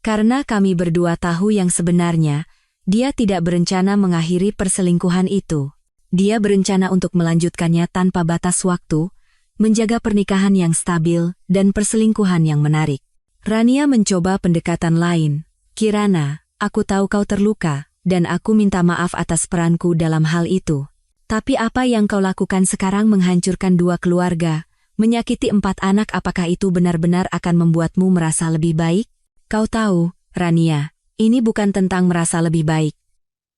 A: Karena kami berdua tahu yang sebenarnya, dia tidak berencana mengakhiri perselingkuhan itu. Dia berencana untuk melanjutkannya tanpa batas waktu, menjaga pernikahan yang stabil dan perselingkuhan yang menarik. Rania mencoba pendekatan lain. Kirana, aku tahu kau terluka, dan aku minta maaf atas peranku dalam hal itu. Tapi apa yang kau lakukan sekarang menghancurkan 2 keluarga, menyakiti 4 anak. Apakah itu benar-benar akan membuatmu merasa lebih baik? Kau tahu, Rania, ini bukan tentang merasa lebih baik.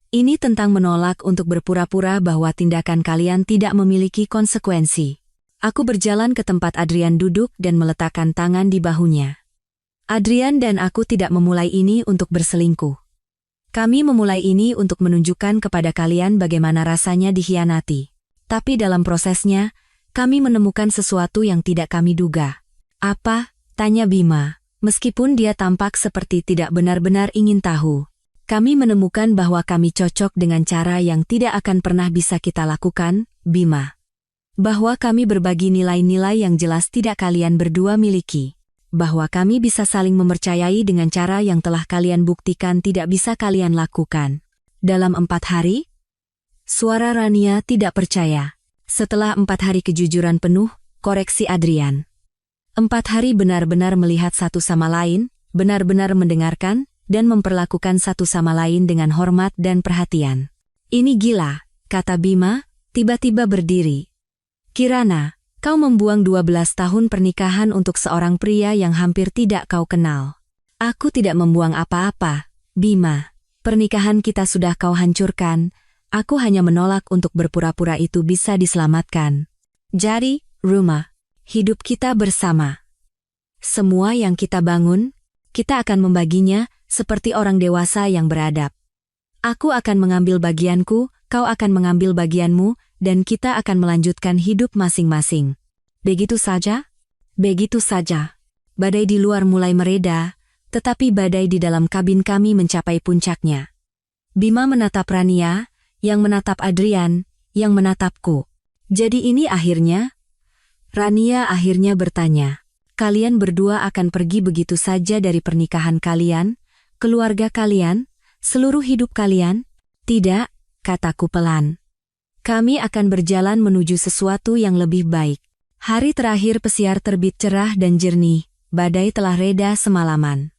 A: Ini tentang menolak untuk berpura-pura bahwa tindakan kalian tidak memiliki konsekuensi. Aku berjalan ke tempat Adrian duduk dan meletakkan tangan di bahunya. Adrian dan aku tidak memulai ini untuk berselingkuh. Kami memulai ini untuk menunjukkan kepada kalian bagaimana rasanya dikhianati. Tapi dalam prosesnya, kami menemukan sesuatu yang tidak kami duga. Apa? Tanya Bima, meskipun dia tampak seperti tidak benar-benar ingin tahu. Kami menemukan bahwa kami cocok dengan cara yang tidak akan pernah bisa kita lakukan, Bima. Bahwa kami berbagi nilai-nilai yang jelas tidak kalian berdua miliki. Bahwa kami bisa saling mempercayai dengan cara yang telah kalian buktikan tidak bisa kalian lakukan. Dalam 4 hari? Suara Rania tidak percaya. Setelah 4 hari kejujuran penuh, koreksi Adrian. 4 hari benar-benar melihat satu sama lain, benar-benar mendengarkan, dan memperlakukan satu sama lain dengan hormat dan perhatian. Ini gila, kata Bima, tiba-tiba berdiri. Kirana, kau membuang 12 tahun pernikahan untuk seorang pria yang hampir tidak kau kenal. Aku tidak membuang apa-apa, Bima. Pernikahan kita sudah kau hancurkan. Aku hanya menolak untuk berpura-pura itu bisa diselamatkan. Jadi, rumah, hidup kita bersama. Semua yang kita bangun, kita akan membaginya seperti orang dewasa yang beradab. Aku akan mengambil bagianku, kau akan mengambil bagianmu, dan kita akan melanjutkan hidup masing-masing. Begitu saja? Begitu saja. Badai di luar mulai mereda, tetapi badai di dalam kabin kami mencapai puncaknya. Bima menatap Rania, yang menatap Adrian, yang menatapku. Jadi ini akhirnya? Rania akhirnya bertanya. Kalian berdua akan pergi begitu saja dari pernikahan kalian, keluarga kalian, seluruh hidup kalian? Tidak, kataku pelan. Kami akan berjalan menuju sesuatu yang lebih baik. Hari terakhir pesiar terbit cerah dan jernih, badai telah reda semalaman.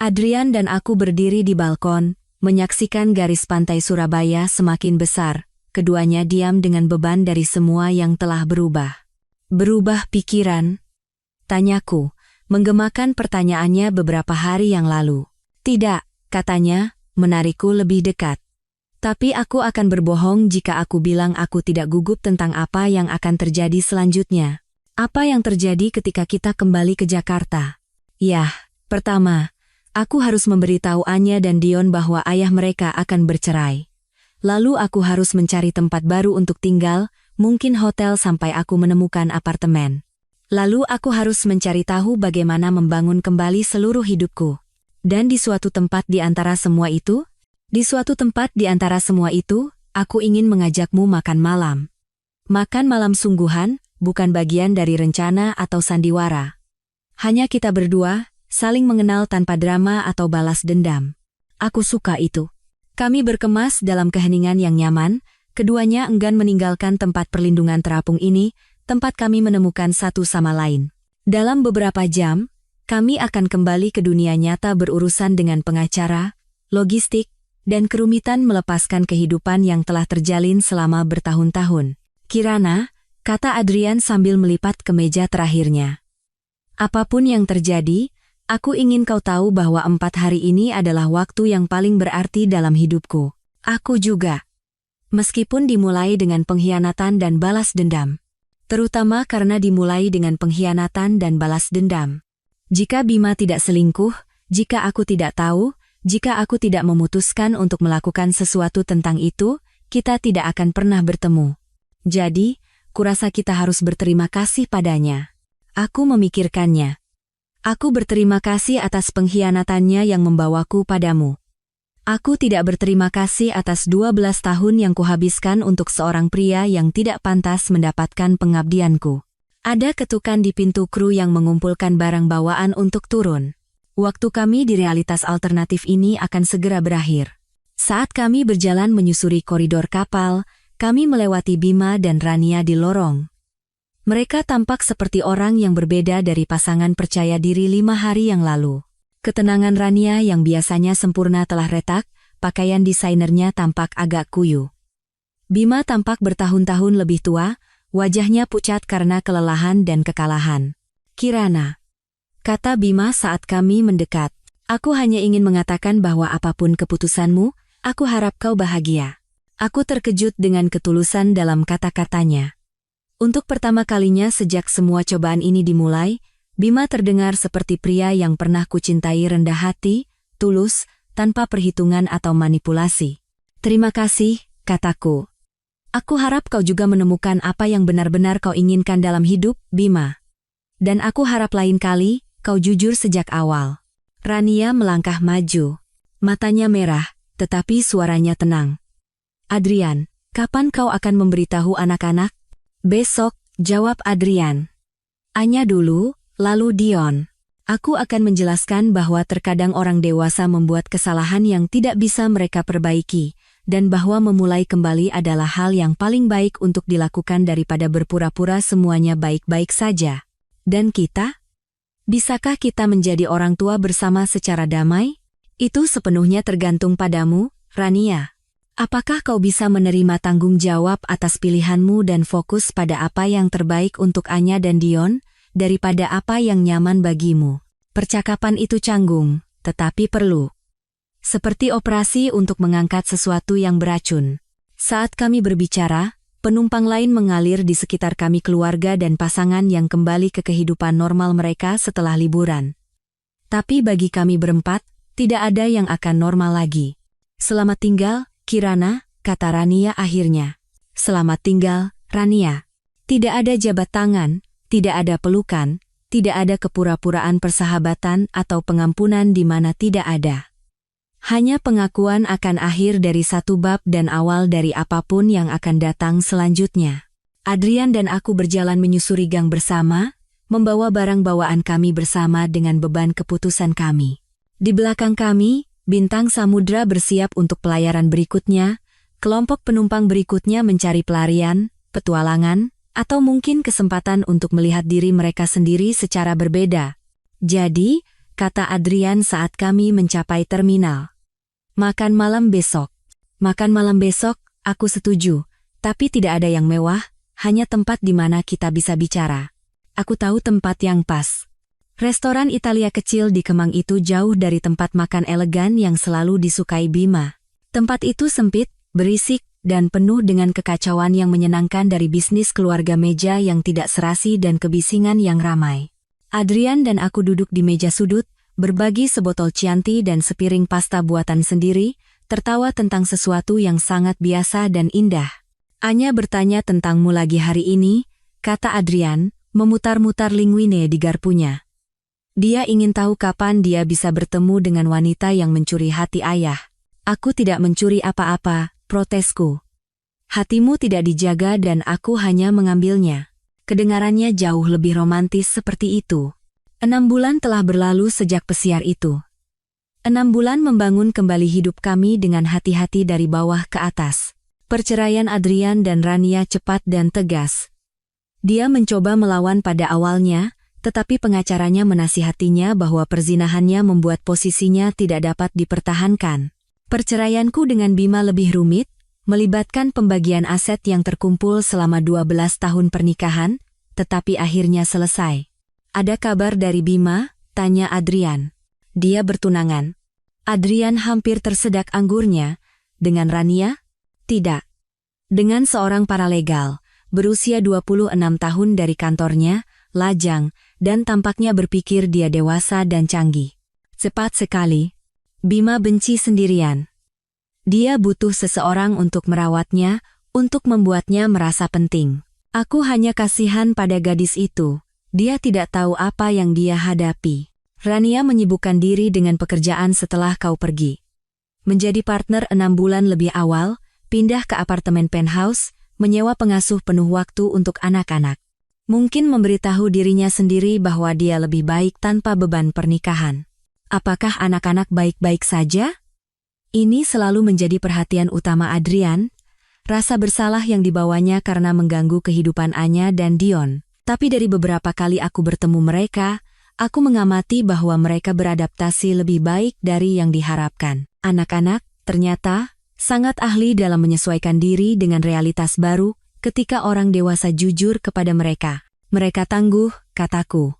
A: Adrian dan aku berdiri di balkon, menyaksikan garis pantai Surabaya semakin besar. Keduanya diam dengan beban dari semua yang telah berubah. Berubah pikiran? Tanyaku, menggemakan pertanyaannya beberapa hari yang lalu. Tidak, katanya, menarikku lebih dekat. Tapi aku akan berbohong jika aku bilang aku tidak gugup tentang apa yang akan terjadi selanjutnya. Apa yang terjadi ketika kita kembali ke Jakarta? Yah, pertama, aku harus memberitahu Anya dan Dion bahwa ayah mereka akan bercerai. Lalu aku harus mencari tempat baru untuk tinggal, mungkin hotel sampai aku menemukan apartemen. Lalu aku harus mencari tahu bagaimana membangun kembali seluruh hidupku. Dan di suatu tempat di antara semua itu, aku ingin mengajakmu makan malam. Makan malam sungguhan, bukan bagian dari rencana atau sandiwara. Hanya kita berdua, saling mengenal tanpa drama atau balas dendam. Aku suka itu. Kami berkemas dalam keheningan yang nyaman, keduanya enggan meninggalkan tempat perlindungan terapung ini, tempat kami menemukan satu sama lain. Dalam beberapa jam, kami akan kembali ke dunia nyata berurusan dengan pengacara, logistik, dan kerumitan melepaskan kehidupan yang telah terjalin selama bertahun-tahun. Kirana, kata Adrian sambil melipat ke meja terakhirnya. Apapun yang terjadi, aku ingin kau tahu bahwa 4 hari ini adalah waktu yang paling berarti dalam hidupku. Aku juga. Meskipun dimulai dengan pengkhianatan dan balas dendam. Terutama karena dimulai dengan pengkhianatan dan balas dendam. Jika Bima tidak selingkuh, jika aku tidak tahu, jika aku tidak memutuskan untuk melakukan sesuatu tentang itu, kita tidak akan pernah bertemu. Jadi, kurasa kita harus berterima kasih padanya. Aku memikirkannya. Aku berterima kasih atas pengkhianatannya yang membawaku padamu. Aku tidak berterima kasih atas 12 tahun yang kuhabiskan untuk seorang pria yang tidak pantas mendapatkan pengabdianku. Ada ketukan di pintu kru yang mengumpulkan barang bawaan untuk turun. Waktu kami di realitas alternatif ini akan segera berakhir. Saat kami berjalan menyusuri koridor kapal, kami melewati Bima dan Rania di lorong. Mereka tampak seperti orang yang berbeda dari pasangan percaya diri 5 hari yang lalu. Ketenangan Rania yang biasanya sempurna telah retak, pakaian desainernya tampak agak kuyu. Bima tampak bertahun-tahun lebih tua, wajahnya pucat karena kelelahan dan kekalahan. Kirana, kata Bima saat kami mendekat, aku hanya ingin mengatakan bahwa apapun keputusanmu, aku harap kau bahagia. Aku terkejut dengan ketulusan dalam kata-katanya. Untuk pertama kalinya sejak semua cobaan ini dimulai, Bima terdengar seperti pria yang pernah kucintai rendah hati, tulus, tanpa perhitungan atau manipulasi. Terima kasih, kataku. Aku harap kau juga menemukan apa yang benar-benar kau inginkan dalam hidup, Bima. Dan aku harap lain kali, kau jujur sejak awal. Rania melangkah maju. Matanya merah, tetapi suaranya tenang. Adrian, kapan kau akan memberitahu anak-anak? Besok, jawab Adrian. Anya dulu, lalu Dion. Aku akan menjelaskan bahwa terkadang orang dewasa membuat kesalahan yang tidak bisa mereka perbaiki, dan bahwa memulai kembali adalah hal yang paling baik untuk dilakukan daripada berpura-pura semuanya baik-baik saja. Dan kita? Bisakah kita menjadi orang tua bersama secara damai? Itu sepenuhnya tergantung padamu, Rania. Apakah kau bisa menerima tanggung jawab atas pilihanmu dan fokus pada apa yang terbaik untuk Anya dan Dion, daripada apa yang nyaman bagimu? Percakapan itu canggung, tetapi perlu. Seperti operasi untuk mengangkat sesuatu yang beracun. Saat kami berbicara, penumpang lain mengalir di sekitar kami, keluarga dan pasangan yang kembali ke kehidupan normal mereka setelah liburan. Tapi bagi kami berempat, tidak ada yang akan normal lagi. Selamat tinggal, Kirana, kata Rania akhirnya. Selamat tinggal, Rania. Tidak ada jabat tangan, tidak ada pelukan, tidak ada kepura-puraan persahabatan atau pengampunan di mana tidak ada. Hanya pengakuan akan akhir dari satu bab dan awal dari apapun yang akan datang selanjutnya. Adrian dan aku berjalan menyusuri gang bersama, membawa barang bawaan kami bersama dengan beban keputusan kami. Di belakang kami, bintang samudra bersiap untuk pelayaran berikutnya, kelompok penumpang berikutnya mencari pelarian, petualangan, atau mungkin kesempatan untuk melihat diri mereka sendiri secara berbeda. Jadi, kata Adrian saat kami mencapai terminal. Makan malam besok. Makan malam besok, aku setuju, tapi tidak ada yang mewah, hanya tempat di mana kita bisa bicara. Aku tahu tempat yang pas. Restoran Italia kecil di Kemang itu jauh dari tempat makan elegan yang selalu disukai Bima. Tempat itu sempit, berisik, dan penuh dengan kekacauan yang menyenangkan dari bisnis keluarga meja yang tidak serasi dan kebisingan yang ramai. Adrian dan aku duduk di meja sudut, berbagi sebotol Chianti dan sepiring pasta buatan sendiri, tertawa tentang sesuatu yang sangat biasa dan indah. Anya bertanya tentangmu lagi hari ini, kata Adrian, memutar-mutar linguine di garpunya. Dia ingin tahu kapan dia bisa bertemu dengan wanita yang mencuri hati ayah. Aku tidak mencuri apa-apa, protesku. Hatimu tidak dijaga dan aku hanya mengambilnya. Kedengarannya jauh lebih romantis seperti itu. 6 bulan telah berlalu sejak pesiar itu. 6 bulan membangun kembali hidup kami dengan hati-hati dari bawah ke atas. Perceraian Adrian dan Rania cepat dan tegas. Dia mencoba melawan pada awalnya, tetapi pengacaranya menasihatinya bahwa perzinahannya membuat posisinya tidak dapat dipertahankan. Perceraianku dengan Bima lebih rumit, melibatkan pembagian aset yang terkumpul selama 12 tahun pernikahan, tetapi akhirnya selesai. Ada kabar dari Bima? Tanya Adrian. Dia bertunangan. Adrian hampir tersedak anggurnya. Dengan Rania? Tidak. Dengan seorang paralegal, berusia 26 tahun dari kantornya, lajang, dan tampaknya berpikir dia dewasa dan canggih. Cepat sekali. Bima benci sendirian. Dia butuh seseorang untuk merawatnya, untuk membuatnya merasa penting. Aku hanya kasihan pada gadis itu. Dia tidak tahu apa yang dia hadapi. Rania menyibukkan diri dengan pekerjaan setelah kau pergi. Menjadi partner 6 bulan lebih awal, pindah ke apartemen penthouse, menyewa pengasuh penuh waktu untuk anak-anak. Mungkin memberitahu dirinya sendiri bahwa dia lebih baik tanpa beban pernikahan. Apakah anak-anak baik-baik saja? Ini selalu menjadi perhatian utama Adrian, rasa bersalah yang dibawanya karena mengganggu kehidupan Anya dan Dion. Tapi dari beberapa kali aku bertemu mereka, aku mengamati bahwa mereka beradaptasi lebih baik dari yang diharapkan. Anak-anak, ternyata, sangat ahli dalam menyesuaikan diri dengan realitas baru ketika orang dewasa jujur kepada mereka. Mereka tangguh, kataku.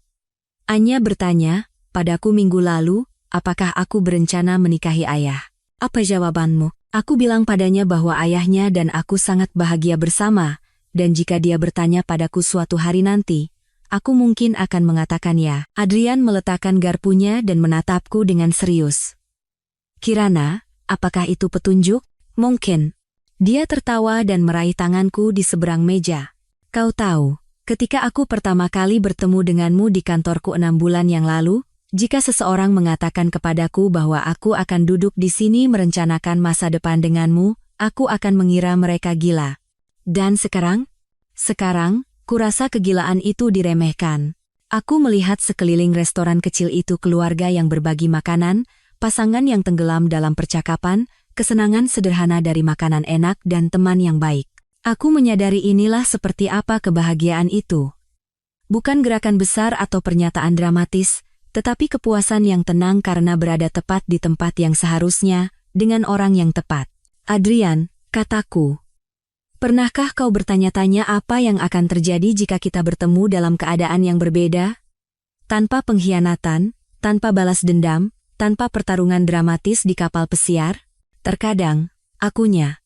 A: Anya bertanya, padaku minggu lalu, apakah aku berencana menikahi ayah? Apa jawabanmu? Aku bilang padanya bahwa ayahnya dan aku sangat bahagia bersama, dan jika dia bertanya padaku suatu hari nanti, aku mungkin akan mengatakan ya. Adrian meletakkan garpunya dan menatapku dengan serius. Kirana, apakah itu petunjuk? Mungkin. Dia tertawa dan meraih tanganku di seberang meja. Kau tahu, ketika aku pertama kali bertemu denganmu di kantorku 6 bulan yang lalu, jika seseorang mengatakan kepadaku bahwa aku akan duduk di sini merencanakan masa depan denganmu, aku akan mengira mereka gila. Dan sekarang, kurasa kegilaan itu diremehkan. Aku melihat sekeliling restoran kecil itu keluarga yang berbagi makanan, pasangan yang tenggelam dalam percakapan, kesenangan sederhana dari makanan enak dan teman yang baik. Aku menyadari inilah seperti apa kebahagiaan itu. Bukan gerakan besar atau pernyataan dramatis, tetapi kepuasan yang tenang karena berada tepat di tempat yang seharusnya, dengan orang yang tepat. Adrian, kataku. Pernahkah kau bertanya-tanya apa yang akan terjadi jika kita bertemu dalam keadaan yang berbeda? Tanpa pengkhianatan, tanpa balas dendam, tanpa pertarungan dramatis di kapal pesiar? Terkadang, akunya.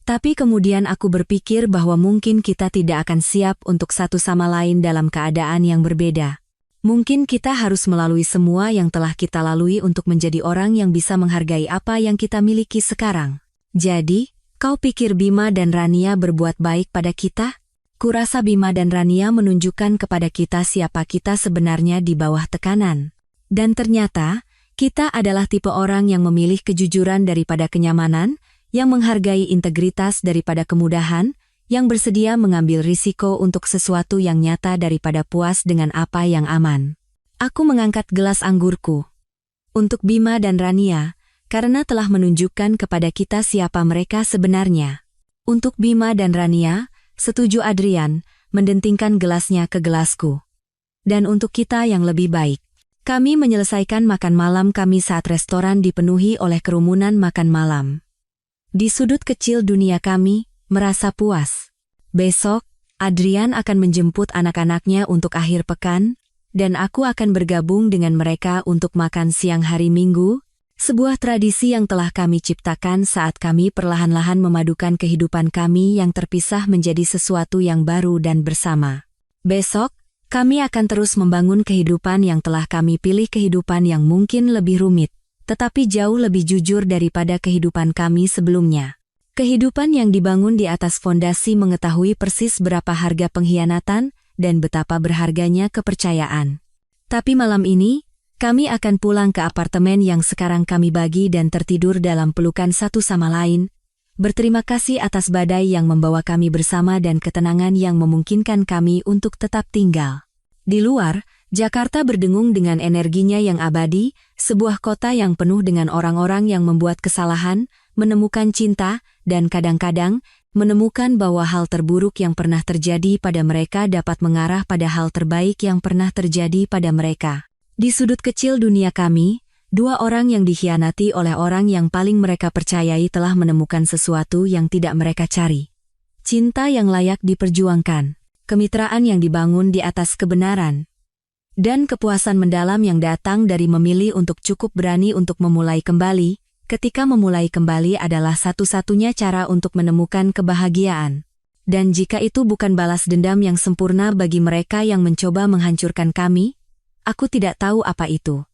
A: Tapi kemudian aku berpikir bahwa mungkin kita tidak akan siap untuk satu sama lain dalam keadaan yang berbeda. Mungkin kita harus melalui semua yang telah kita lalui untuk menjadi orang yang bisa menghargai apa yang kita miliki sekarang. Jadi, kau pikir Bima dan Rania berbuat baik pada kita? Kurasa Bima dan Rania menunjukkan kepada kita siapa kita sebenarnya di bawah tekanan. Dan ternyata, kita adalah tipe orang yang memilih kejujuran daripada kenyamanan, yang menghargai integritas daripada kemudahan, yang bersedia mengambil risiko untuk sesuatu yang nyata daripada puas dengan apa yang aman. Aku mengangkat gelas anggurku. Untuk Bima dan Rania, karena telah menunjukkan kepada kita siapa mereka sebenarnya. Untuk Bima dan Rania, setuju Adrian, mendentingkan gelasnya ke gelasku. Dan untuk kita yang lebih baik. Kami menyelesaikan makan malam kami saat restoran dipenuhi oleh kerumunan makan malam. Di sudut kecil dunia kami, merasa puas. Besok, Adrian akan menjemput anak-anaknya untuk akhir pekan, dan aku akan bergabung dengan mereka untuk makan siang hari Minggu, sebuah tradisi yang telah kami ciptakan saat kami perlahan-lahan memadukan kehidupan kami yang terpisah menjadi sesuatu yang baru dan bersama. Besok, kami akan terus membangun kehidupan yang telah kami pilih, kehidupan yang mungkin lebih rumit, tetapi jauh lebih jujur daripada kehidupan kami sebelumnya. Kehidupan yang dibangun di atas fondasi mengetahui persis berapa harga pengkhianatan dan betapa berharganya kepercayaan. Tapi malam ini, kami akan pulang ke apartemen yang sekarang kami bagi dan tertidur dalam pelukan satu sama lain. Berterima kasih atas badai yang membawa kami bersama dan ketenangan yang memungkinkan kami untuk tetap tinggal. Di luar, Jakarta berdengung dengan energinya yang abadi, sebuah kota yang penuh dengan orang-orang yang membuat kesalahan, menemukan cinta, dan kadang-kadang menemukan bahwa hal terburuk yang pernah terjadi pada mereka dapat mengarah pada hal terbaik yang pernah terjadi pada mereka. Di sudut kecil dunia kami, dua orang yang dikhianati oleh orang yang paling mereka percayai telah menemukan sesuatu yang tidak mereka cari. Cinta yang layak diperjuangkan, kemitraan yang dibangun di atas kebenaran, dan kepuasan mendalam yang datang dari memilih untuk cukup berani untuk memulai kembali, ketika memulai kembali adalah satu-satunya cara untuk menemukan kebahagiaan. Dan jika itu bukan balas dendam yang sempurna bagi mereka yang mencoba menghancurkan kami, aku tidak tahu apa itu.